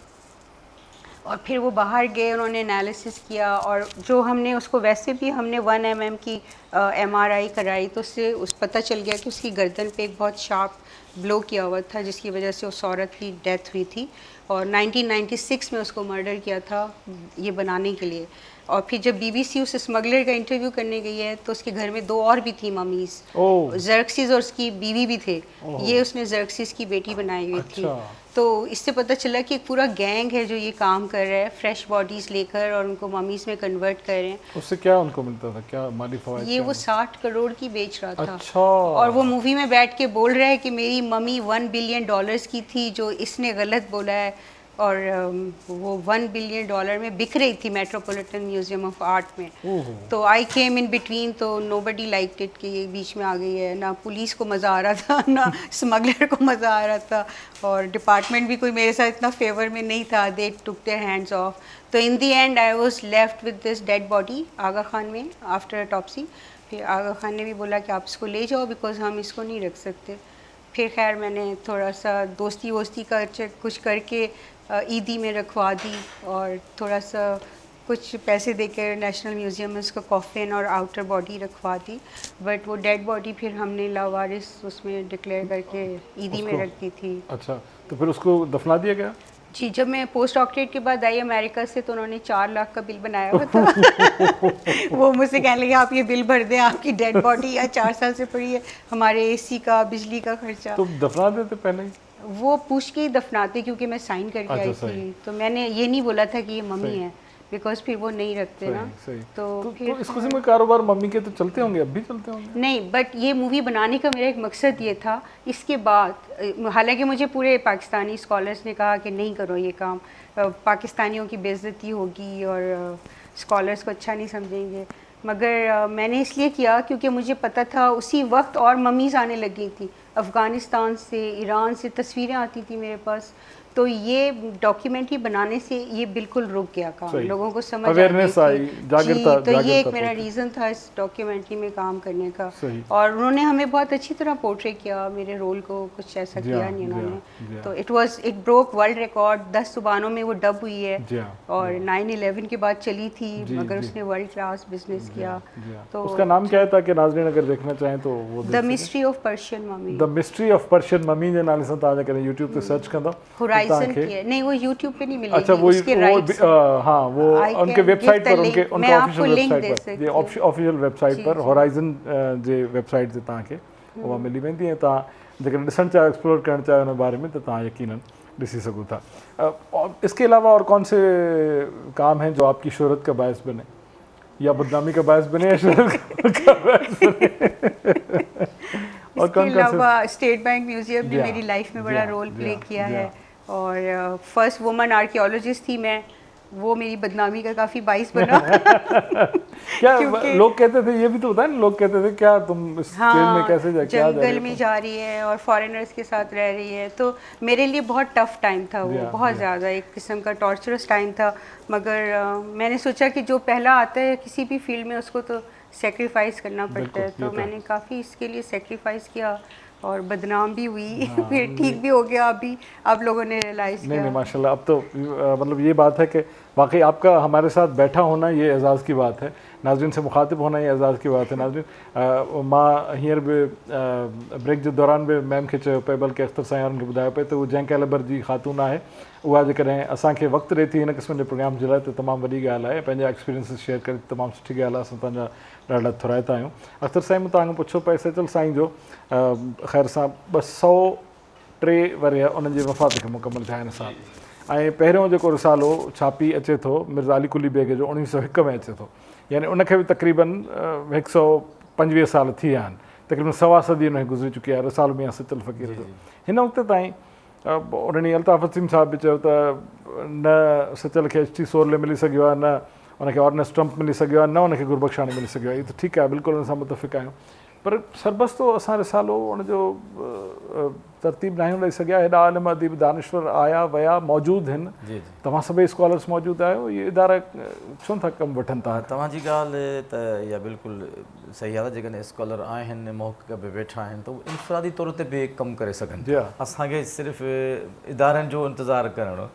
और फिर वो बाहर गए, उन्होंने एनालिसिस किया और जो हमने उसको वैसे भी हमने 1 mm की MRI कराई तो उससे पता चल गया कि उसकी गर्दन पे एक बहुत शार्प ब्लो किया हुआ था जिसकी वजह से उस औरत की डेथ हुई थी और 1996 में उसको मर्डर किया था ये बनाने के लिए। और फिर जब BBC उस स्मगलर का इंटरव्यू करने गई है तो उसके घर में 2 और भी थी मम्मीज़, ज़र्क्सिस और उसकी बीवी भी थे, ये उसने ज़र्क्सिस की बेटी बनाई हुई थी। तो इससे पता चला कि एक पूरा गैंग है जो ये काम कर रहा है, फ्रेश बॉडीज़ लेकर और उनको मम्मीज़ में कन्वर्ट कर रहे हैं। उससे क्या उनको मिलता था, क्या माली फवाइद? ये वो 60 करोड़ की बेच रहा था। अच्छा। और वो मूवी में बैठ के बोल रहा है कि मेरी मम्मी $1 बिलियन की थी जो इसने गलत बोला है और वो $1 बिलियन में बिक रही थी मेट्रोपॉलिटन म्यूजियम ऑफ आर्ट में। तो आई केम इन बिटवीन, तो नोबडी लाइक्ड इट कि ये बीच में आ गई है, ना पुलिस को मज़ा आ रहा था ना स्मगलर को मज़ा आ रहा था और डिपार्टमेंट भी कोई मेरे साथ इतना फेवर में नहीं था, दे टुक देयर हैंड्स ऑफ। तो in the end I was left with this dead body Aga Khan में आफ्टर अटॉप्सी। फिर आगा खान ने भी बोला कि आप इसको ले जाओ बिकॉज हम इसको नहीं रख सकते। फिर खैर मैंने थोड़ा सा दोस्ती वोस्ती का कुछ करके ईदी में रखवा दी और थोड़ा सा कुछ पैसे देकर नेशनल म्यूज़ियम में उसका कॉफिन और आउटर बॉडी रखवा दी। बट वो डेड बॉडी फिर हमने लावारिस उसमें डिक्लेयर करके ईदी में रख दी थी। अच्छा, तो फिर उसको दफना दिया गया? जी, जब मैं पोस्ट डॉक्टरेट के बाद आई अमेरिका से तो उन्होंने 4 लाख का बिल बनाया हुआ था। वो मुझसे कहने लगे आप ये बिल भर दें, आपकी डेड बॉडी या 4 साल से पड़ी है, हमारे AC का बिजली का खर्चा। तो दफना देते पहले ही? वो पूछ के ही दफनाते क्योंकि मैं साइन करके आई थी, तो मैंने ये नहीं बोला था कि ये मम्मी है बिकॉज फिर वो नहीं रखते ना। तो फिर इस किस्म के कारोबार मम्मी के तो चलते होंगे, अब भी चलते होंगे? नहीं, बट ये मूवी बनाने का मेरा एक मकसद ये था। इसके बाद हालांकि मुझे पूरे पाकिस्तानी स्कॉलर्स ने कहा कि नहीं करो ये काम, पाकिस्तानियों की बेइज्जती होगी और स्कॉलर्स को अच्छा नहीं समझेंगे, मगर मैंने इसलिए किया क्योंकि मुझे पता था उसी वक्त और मम्मीज़ आने लगी थी अफ़गानिस्तान से, ईरान से, तस्वीरें आती थी मेरे पास। तो ये डॉक्यूमेंट्री बनाने से ये बिल्कुल रुक गया काम, लोगों को समझ अवेयरनेस आई, जागरूकता। तो ये एक मेरा रीज़न था इस डॉक्यूमेंट्री में काम करने का। और उन्होंने हमें बहुत अच्छी तरह पोर्ट्रे किया मेरे रोल को, कुछ ऐसा किया नहीं उन्होंने। तो इट ब्रोक वर्ल्ड रिकॉर्ड, 10 ज़ुबानों में वो डब हुई है और 9/11 के बाद चली थी, मगर उसने वर्ल्ड क्लास बिजनेस किया। तो उसका नाम क्या है ताकि नाज़रीन अगर देखना चाहें तो वो the mystery of Persian mummy. The mystery of Persian mummy जे नाले सां तव्हां करें यूट्यूब पे सर्च कंदा नहीं, वो YouTube पे नहीं मिलेगी। अच्छा, वो हाँ, वो उनके वेबसाइट पर, उनके ऑफिशियल वेबसाइट पर, ये ऑफिशियल वेबसाइट पर होराइजन जे वेबसाइट से तव्हांखे उहा मिली वेंदी ऐं तव्हां जेकॾहिं ॾिसणु चाहियो, एक्सप्लोर करणु चाहियो उन बारे में तो तव्हां यकीनन ॾिसी सघो था। इसके अलावा और कौन से काम हैं जो आपकी शोहरत का बायस बने या बदनामी का बायस बने या शोहरत का बायस बने? और इसके अलावा स्टेट बैंक म्यूजियम ने मेरी लाइफ में बड़ा रोल प्ले किया है और फर्स्ट वुमन आर्कियोलॉजिस्ट थी मैं, वो मेरी बदनामी का काफ़ी बाइस बना। क्या लोग कहते थे, ये भी तो बताएं, लोग कहते थे क्या तुम इस जेल में कैसे जंगल में जा रही है और फॉरेनर्स के साथ रह रही है। तो मेरे लिए बहुत टफ टाइम था वो, बहुत ज़्यादा एक किस्म का टॉर्चरस टाइम था। मगर मैंने सोचा कि जो पहला आता है किसी भी फील्ड में उसको तो सेक्रीफाइस करना पड़ता है, तो मैंने काफ़ी इसके लिए सेक्रीफाइस किया और बदनाम भी हुई। फिर ठीक भी हो गया, अभी अब लोगों ने रियलाइज़ किया। नहीं माशाल्लाह, अब तो मतलब ये बात है कि वाकई आपका हमारे साथ बैठा होना ये एज़ाज़ की बात है, नाज़रीन से मुखातिब होना ये एज़ाज़ की बात है। नाज़रीन मां हींअर बि ब्रेक के दौरान भी मैम के चयो पियो, बल्कि अख्तर साईं वारनि खे ॿुधायो पियो त उहा जंहिं कैलिबर जी ख़ातून आहे, उहा जेकॾहिं असांखे वक़्तु ॾिए थी हिन क़िस्म जे प्रोग्राम जे लाइ त तमामु वॾी ॻाल्हि आहे। पंहिंजा एक्सपीरियंसिस शेयर करे तमामु सुठी ॻाल्हि आहे, असां तव्हांजा ॾाढा थोराइता आहियूं। अख्तर साईं मूं तव्हांखां पुछो पियो सैचल साईं जो ख़ैर सां 203 वरिया उन्हनि जी वफ़ात खे मुकमल थिया आहिनि साल, ऐं पहिरियों जेको रिसालो छापी अचे थो मिर्ज़ा अली कुली बेग जो 1901 में अचे थो, यानी उनखे बि तक़रीबन 125 साल थी विया आहिनि, तक़रीबन 1.25 सदी उनखे गुज़री चुकी आहे रिसालो मियां सचल फ़क़ीर जो। हिन वक़्त ताईं उन्हनि अल्ताफ़ वसीम साहिब बि चयो त न सचल खे HT सोरले मिली सघियो आहे, न उनखे ऑर्नेस्ट ट्रम्प मिली सघियो आहे, न उनखे गुरबख्शानी मिली सघियो आहे। इहो त ठीकु आहे, बिल्कुलु उन सां मुतफ़िक़ आहियूं, पर सरबस्तो असां रिसालो उनजो तरतीब नाहियूं ॾेई सघिया। हेॾा आलिम अदीब दानिश्वर आया विया मौजूदु आहिनि, जी जी तव्हां सभई स्कॉलर्स मौजूदु आहियो, इहे इदारा छो नथा कमु वठनि था? तव्हांजी ॻाल्हि त इहा बिल्कुलु सही आहे। जेकॾहिं स्कॉलर आहिनि महक़ बि वेठा आहिनि त उहे इनफ़रादी तौर ते बि कमु करे सघनि। असांखे सिर्फ़ु इदारनि जो इंतज़ारु करणु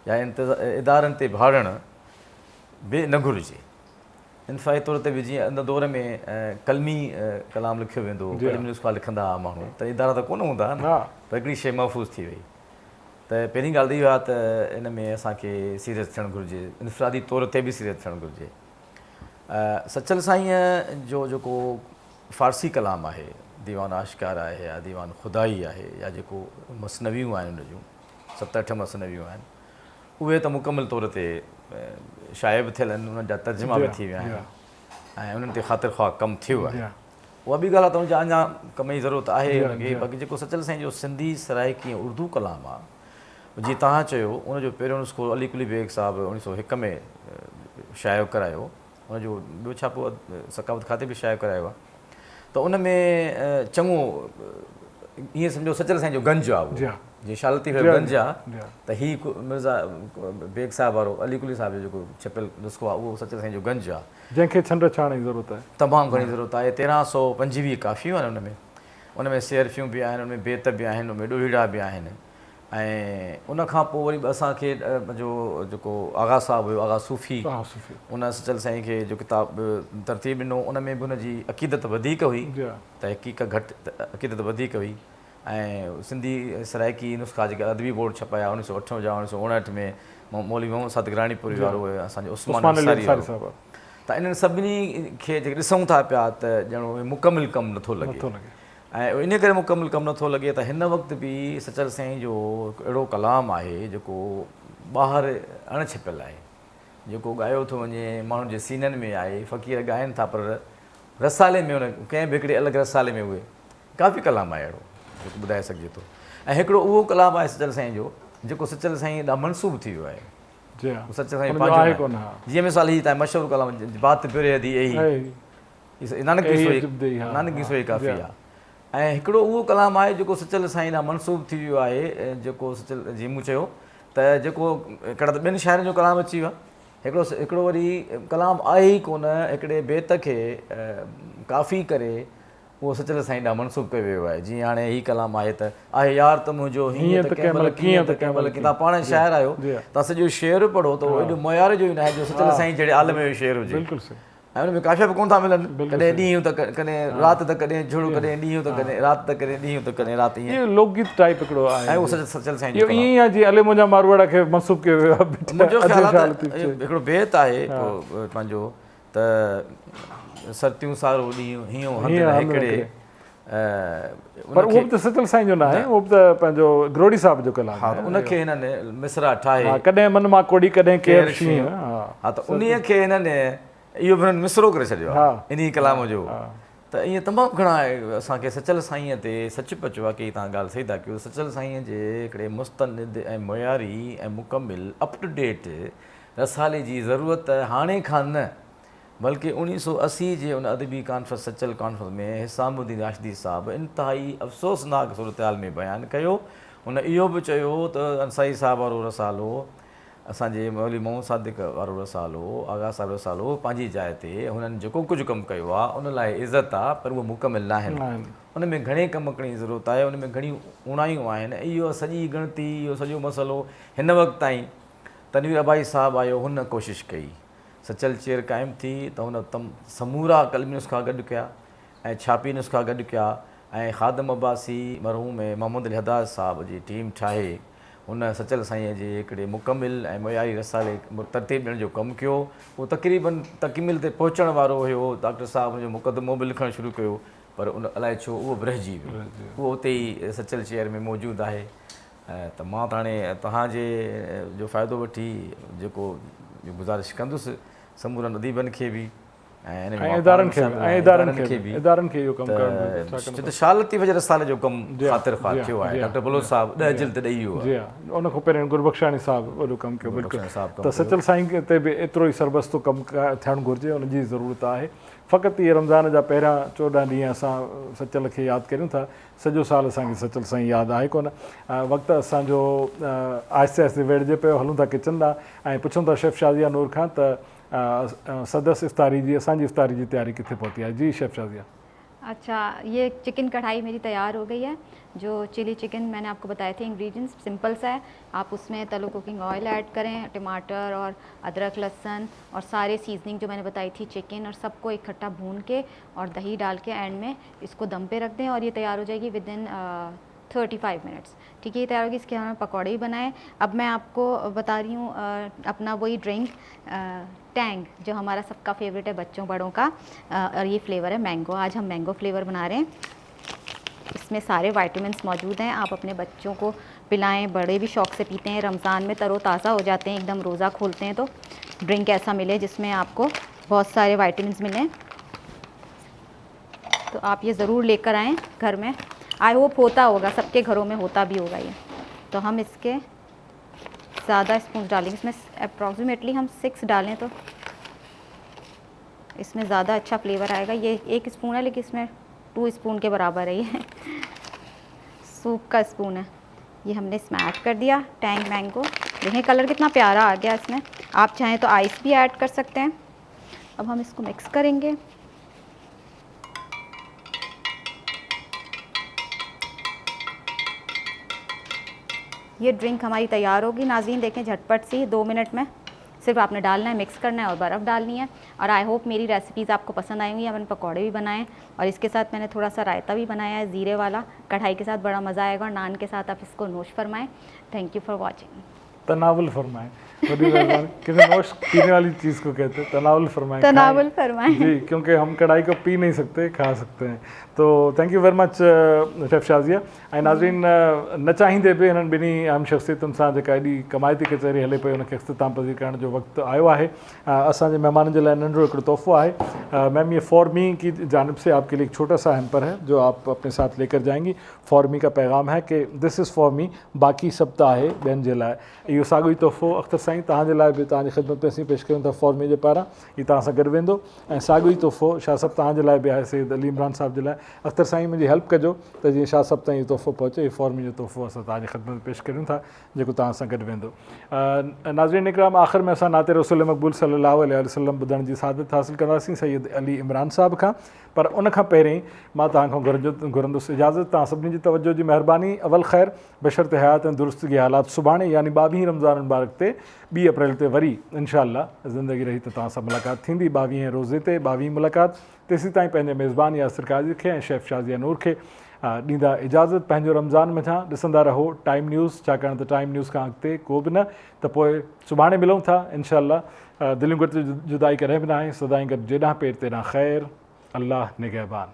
या इदारनि ते भाड़णु बि न घुरिजे। इनफ़रादी तौर ते बि जीअं इन दौर में कलमी कलाम लिखियो वेंदो, कलमी नुस्ख़ा लिखंदा हुआ माण्हू, त इदारा त कोन हूंदा न, त हिकिड़ी शइ महफ़ूज़ थी वई। त पहिरीं ॻाल्हि त इहा आहे त इन में असांखे सीरियस थियणु घुरिजे, इनफ़रादी तौर ते बि सीरियस थियणु घुरिजे। सचल साईं जो जेको फ़ारसी कलाम आहे, दीवान आशिकार आहे या दीवान ख़ुदाई आहे या जेको मसनवियूं आहिनि उन जूं 7-8 मसनवियूं आहिनि, उहे त मुकमल तौर ते शाइब थियल आहिनि, उन्हनि जा तर्जुमा बि थी विया आहिनि ऐं उन्हनि ते ख़ातिर ख़्वाह कमु थियो आहे। उहा बि ॻाल्हि आहे त उनजा अञा कम जी ज़रूरत आहे हुनखे। बाक़ी जेको सचल साईं जो सिंधी सराइकी उर्दू कलाम आहे, जीअं तव्हां चयो, उनजो पहिरियों नुस्ख़ो अली कुली बेग साहिबु 1901 में शाइब करायो, उनजो ॿियो छा पोइ सकावत खाते बि शाइब करायो आहे। त उन में चङो ईअं सम्झो सचल साईं जो गंज आहे, जीअं शालती गंज आहे, त हीउ मिर्ज़ा बेग साहिब वारो अली कुली साहिब जो जेको छपियल नुस्ख़ो आहे उहो सचल साईं जो गंज आहे, जंहिंखे छंड छाण जी ज़रूरत आहे, तमामु घणी ज़रूरत आहे। 1325 काफ़ियूं आहिनि उन में सियरफियूं बि आहिनि, उन में बेत बि आहिनि, उन में ॾोहीड़ा बि आहिनि। ऐं उनखां पोइ वरी असांखे जो जेको आगा साहिबु हुयो, आगा सूफ़ी, उन सचल साईं खे जो किताबु तरतीब ॾिनो, उन में बि हुनजी अक़ीदत वधीक हुई, तहक़ीक़ घटि अक़ीदत वधीक हुई। ऐं सिंधी सराइकी नुस्ख़ा जेके अदबी बोर्ड छपाया 1958 जा 1959 में मौलवी मोहम्मद सादिक़ रानीपुरी वारो हुयो, असांजो उस्मान अंसारी साहिबु। त इन्हनि सभिनी खे जेके ॾिसूं था पिया त ॼणो मुकमिल कमु नथो लॻे, ऐं इन करे मुकमिल कमु नथो लॻे त हिन वक़्तु बि सचल साईं जो अहिड़ो कलाम आहे जेको ॿाहिरि अणछपियल आहे, जेको ॻायो थो वञे, माण्हुनि जे सीननि में आहे, फ़क़ीर ॻाइनि था, पर रसाले में उन कंहिं बि हिकिड़े अलॻि रसाले में उहे काफ़ी कलाम आहे अहिड़ो जेको ॿुधाए सघिजे थो। ऐं हिकिड़ो उहो कलाम आहे सचल साईं जो जेको सचल साईं ॾाढो मनसूब थी वियो आहे। सचल साईं पंहिंजो जीअं मिसाल हीअ तव्हां मशहूरु कलाम बात पिरे दी नानक की सोई काफ़ी आहे। ऐं हिकिड़ो उहो कलाम आहे जेको सचल साईं ॾांहुं मनसूब थी वियो आहे, जेको सचल जीअं मूं चयो त जेको हिकिड़ा त ॿिनि शाइरनि जो कलाम अची वियो आहे, हिकिड़ो वरी कलाम आहे ई कोन, हिकिड़े बेत खे काफ़ी करे उहो सचल साईं ॾांहुं मनसूब कयो वियो आहे। जीअं हाणे हीउ कलाम आहे त आहे यार त मुंहिंजो हीअं त कंहिं महिल कीअं त कंहिं महिल तव्हां पाण शाइर आहियो, तव्हां सॼो शेर पढ़ो त एॾो मयार जो ई न आहे जो सचल साईं जहिड़े आलम जो शेर हुजे। ऐं हुन में काफ़िया बि कोन था मिलनि, कॾहिं ॾींहुं त कॾहिं राति त कॾहिं झुड़, कॾहिं ॾींहुं त कॾहिं राति त कॾहिं ॾींहुं त कॾहिं राति, ईअं लोकगीत टाइप हिकिड़ो आहे। ऐं उहो सचल साईं जो ईअं आहे जीअं अले मुंहिंजा मारवाड़ा खे मनसूब कयो वियो आहे। मुंहिंजो ख़्यालु आहे हिकिड़ो बेत आहे पंहिंजो त सर्तियूं सारो ॾींहुं हीअं हिकिड़े, पर उहो बि त सचल साईं जो न आहे, उहो बि त पंहिंजो ग्रोड़ी साहिब जो कलाम आहे। उनखे हिननि मिसरा ठाहे, कॾहिं मन मां कोड़ी कॾहिं केरु शींहुं, हा त उन खे हिननि इहो बि हिननि मिसरो करे छॾियो आहे इन कलाम जो। त ईअं तमामु घणा असांखे सचल साईंअ ते सच पचो आहे की तव्हां ॻाल्हि सही था कयो। सचल साईंअ जे हिकिड़े मुस्तनिद ऐं मयारी ऐं मुकमिल अप टू डेट रसाले जी ज़रूरत हाणे खां न, बल्कि 1980 जे उन अदबी कॉन्फ्रेंस सचल कॉन्फ्रेंस में हिसामुद्दीन राशिदी साहिबु इंतिहाई अफ़सोसनाक सूरत में बयानु कयो। हुन इहो बि चयो त अंसारी साहिब वारो रसालो, असांजे मौलवी मोहम्मद सादिक़ वारो रसालो, आगा साहिब रसालो पंहिंजी जाइ ते हुननि जेको कुझु कमु कयो आहे उन लाइ इज़त आहे, पर उहो मुकमिल न आहिनि। उन में घणे कमु करण जी ज़रूरत आहे, उन में घणियूं उणायूं आहिनि। इहो सॼी गिणती, इहो सॼो मसइलो हिन वक़्तु ताईं तनवीर अबाई साहिबु आयो, हुन कोशिशि कई, सचल चेयर क़ाइमु थी त हुन समूरा कलमी नुस्ख़ा गॾु कया ऐं छापी नुस्ख़ा गॾु कया ऐं ख़ादम अब्बासी मरहूम मोहम्मद अली हदाद साहिब जी टीम ठाहे हुन सचल साईं जे हिकिड़े मुकमिल ऐं मयारी रसाले तरतीब ॾियण जो कमु कयो। उहो तक़रीबन तकमील ते पहुचण वारो हुयो, डॉक्टर साहिबु हुनजो मुक़दमो बि लिखणु शुरू कयो, पर उन अलाए छो उहो बि रहिजी वियो, उहो उते ई सचल चेयर में मौजूदु आहे। त मां त हाणे तव्हांजे जो फ़ाइदो वठी जेको गुज़ारिश कंदुसि समूरनि अदीबनि खे बि इदारनि खे इहो कमु करणु त शालती वजह रसाले जो कमु ख़ातिर ख़्वाह थियो आहे। डॉक्टर बलोच साहिबु 10 जिल्द ॾेई वियो आहे। जी हा, उन खां पहिरियों गुरबख्शानी साहिबु वॾो कमु कयो। बिल्कुलु, त सचल साईं ते बि एतिरो ई सरबस्तो कमु थियणु घुरिजे, उनजी ज़रूरत आहे। फ़क़ति इहे रमज़ान जा पहिरियां 14 ॾींहं असां सचल खे यादि करियूं था, सॼो साल असांखे सचल साईं यादि आहे कोन। वक़्तु असांजो आहिस्ते आहिस्ते वेड़िजे पियो, हलूं था किचन ॾांहुं ऐं पुछूं था शेफ़ शाज़िया नूर खां त सदस इफ़्तारी जी, असांजी इफ़्तारी जी तैयारी किथे पहुती आहे। जी शेफ़ शाज़िया। अच्छा, ये चिकन कढ़ाई मेरी तैयार हो गई है। जो चिली चिकन मैंने आपको बताए थे इंग्रेडिएंट्स सिंपल सा है। आप उसमें तलो कुकिंग ऑयल ऐड करें, टमाटर और अदरक लहसुन और सारे सीजनिंग जो मैंने बताई थी चिकन और सबको इकट्ठा भून के और दही डाल के एंड में इसको दम पे रख दें और ये तैयार हो जाएगी विद इन 35 मिनट्स। ठीक है, ये तैयार होगी। इसके हमें पकौड़े भी बनाए। अब मैं आपको बता रही हूँ अपना वही ड्रिंक टैंग, जो हमारा सबका फेवरेट है बच्चों बड़ों का, और ये फ्लेवर है मैंगो। आज हम मैंगो फ्लेवर बना रहे हैं। इसमें सारे विटामिन्स मौजूद हैं। आप अपने बच्चों को पिलाएं, बड़े भी शौक़ से पीते हैं। रमज़ान में तरोताज़ा हो जाते हैं, एकदम रोज़ा खोलते हैं तो ड्रिंक ऐसा मिले जिसमें आपको बहुत सारे विटामिन्स मिलें। तो आप ये ज़रूर लेकर आएँ घर में। आई होप होता होगा, सबके घरों में होता भी होगा ये। तो हम इसके ज़्यादा स्पून डालेंगे, इसमें अप्रॉक्सीमेटली हम 6 डालें तो इसमें ज़्यादा अच्छा फ्लेवर आएगा। ये 1 स्पून है लेकिन इसमें 2 स्पून के बराबर है, ये सूप का स्पून है। ये हमने इसमें ऐड कर दिया टैंग मैंगो। देखें कलर कितना प्यारा आ गया इसमें। आप चाहें तो आइस भी ऐड कर सकते हैं। अब हम इसको मिक्स करेंगे। ये ड्रिंक हमारी तैयार होगी नाज़रीन। देखें झटपट सी 2 मिनट में, सिर्फ आपने डालना है, मिक्स करना है और बर्फ़ डालनी है। और आई होप मेरी रेसिपीज़ आपको पसंद आएंगी। मैंने पकौड़े भी बनाए और इसके साथ मैंने थोड़ा सा रायता भी बनाया है ज़ीरे वाला। कढ़ाई के साथ बड़ा मज़ा आएगा और नान के साथ आप इसको नोश फरमाएं। Thank you for watching. तनावुल फरमाएं, किसी नोश पीने वाली चीज़ को कहते हैं, तनावुल फरमाएं। तनावुल फरमाएं जी, क्योंकि हम कढ़ाई को पी नहीं सकते, खा सकते हैं। तो thank you very much chef Shazia. ऐं नाज़रीन, न चाहींदे बि हिननि ॿिन्ही अहम शख़्सियतुनि सां जेका एॾी कमायती कचहरी हले पई उनखे इख़्तिताम पज़ीर करण जो वक़्तु आयो आहे। असांजे महिमाननि जे लाइ नंढिड़ो हिकिड़ो तोहफ़ो आहे। मैम, ये फॉर मी की जानिब से आपके लिए एक छोटा सा हैम्पर है जो आप अपने साथ लेकर जाएंगी। फॉर मी का पैगाम है कि दिस इज़ फॉर मी, बाक़ी सभु त आहे ॿियनि जे लाइ। इहो साॻियो ई तोहफ़ो अख़्तर साईं तव्हांजे लाइ बि तव्हांजी ख़िदमत में असीं पेश कयूं था फॉर मी जे पारां। हीउ तव्हां सां गॾु वेंदो ऐं साॻियो ई तोहफ़ो शाह साहिबु तव्हांजे लाइ बि आहे, सैयद अली इमरान साहिब जे लाइ। अख़्तर साईं मुंहिंजी हेल्प कजो त जीअं शाह साहिबु ताईं इहो तोहफ़ो पहुचे। इहो फॉर मी जो तोहफ़ो असां तव्हांजी ख़िदमत में पेश करियूं था जेको तव्हां सां गॾु वेंदो। नाज़रीन इकराम, आख़िर में असां नाते रसूल मक़बूल सल्लल्लाहु अलैहि वसल्लम ॿुधण जी सादत हासिलु कंदासीं सैयद अली इमरान साहिब खां। पर उनखां पहिरीं मां तव्हांखां घुरंदुसि इजाज़त। तव्हां सभिनी जी तवजो जी महिरबानी। अवल ख़ैर बशर्त हयात ऐं दुरुस्तगी हालात सुभाणे यानी 22 रमज़ान मुबारक ते 2 अप्रैल ते वरी इंशाअल्लाह ज़िंदगी रही त तव्हां सां मुलाक़ात थींदी। 22 रोज़े ते 22 मुलाक़ात। तेसीं ताईं पंहिंजे मेज़बान यासिर काज़ी खे ऐं शेफ़ शाज़िया नूर खे ॾींदा इजाज़त। पंहिंजो रमज़ान में ॾिसंदा रहो टाइम न्यूज़, छाकाणि त टाइम न्यूज़ खां अॻिते को बि न। त पोइ सुभाणे मिलूं था इंशाअल्लाह। दिलियूं गॾु जुदाई कॾहिं बि न आहे, सदाईं गॾु जेॾां पेर तेॾां ख़ैर। अल्लाह निगहबान।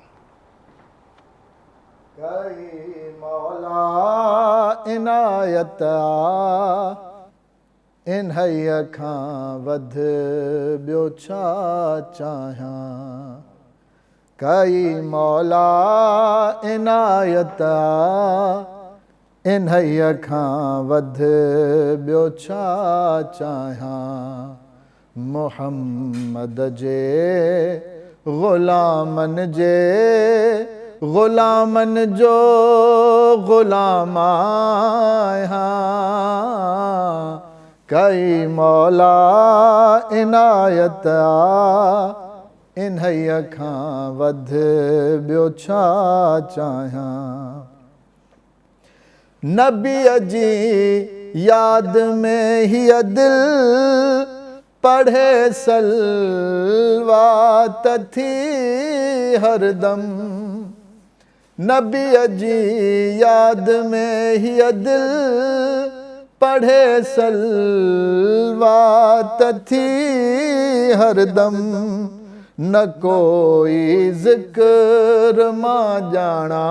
मौला इनायत इन खां वध ॿियो छा चाहियां। कई मौला इनायत इन खां वध ॿियो छा चाहियां। मुहम्मद जे ग़ुलामन जे ग़ुलामन जो ग़ुलाम आहियां। कई मौला इनायत इन खां वध ॿियो छा चाहियां। नबीअ जी याद में हीअ दिल पढ़े सलवात थी हरदम। नबीअ जी याद में हीअ दिल पढ़े सलवात थी हरदम। न कोई ज़िक्र मां ॼाणा,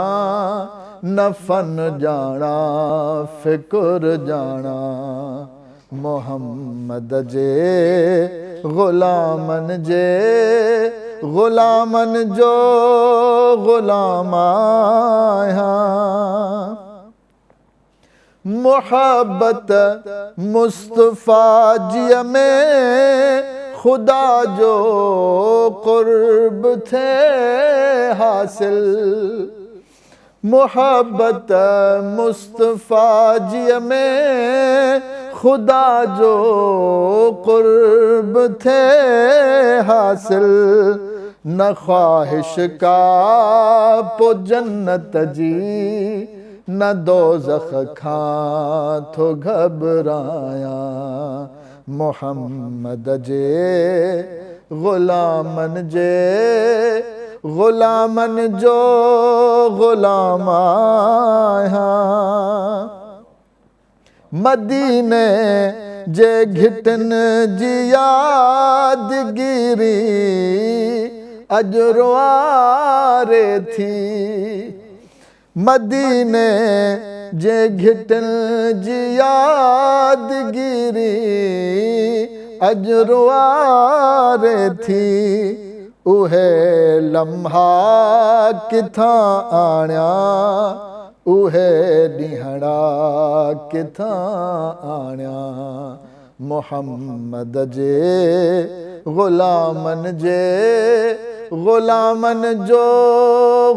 न फ़न ॼाणा, फ़िक्र ॼाणा। मुहम्मद जे ग़ुलामन जे غلامن جو غلام آیا محبت مصطفیٰ جی میں خدا جو قرب تھے حاصل محبت مصطفیٰ جی میں خدا جو قرب تھے حاصل نہ خواہش کا پو جنت جی نہ دوزخ کھاں تھو گھبرایا محمد جے غلامن جو غلام آیا مدینے جے گھٹن جی یادگیری اجرو آرے تھی مدینے جے گھٹن جی یادگیری اجرو آرے تھی اوہے لمحہ کتھاں آنیا اوہے ڈیہڑا کتھاں آنیا محمد جے غلامن جو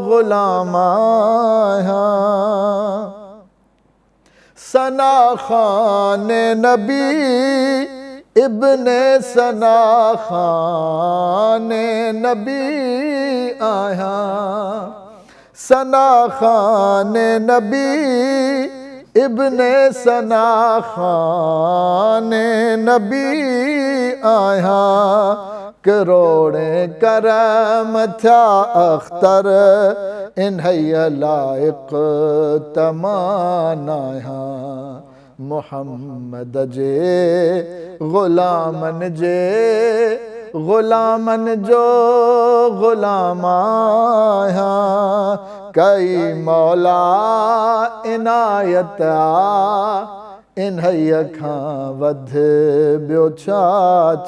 غلام آیا ثنا خان نبی ابن ثنا خان نبی آیا ثنا خان نبی ابن ثنا خان نبی آیا کروڑیں کرم تھا اختر انہی لائق تمان آیا محمد جے غلامن جو غلام آیا کئی مولا عنایت انہی کھاں ودھ بیو چھا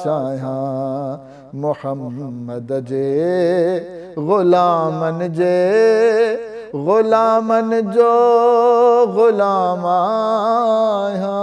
چاہاں محمد جے غلامن جو غلام آیا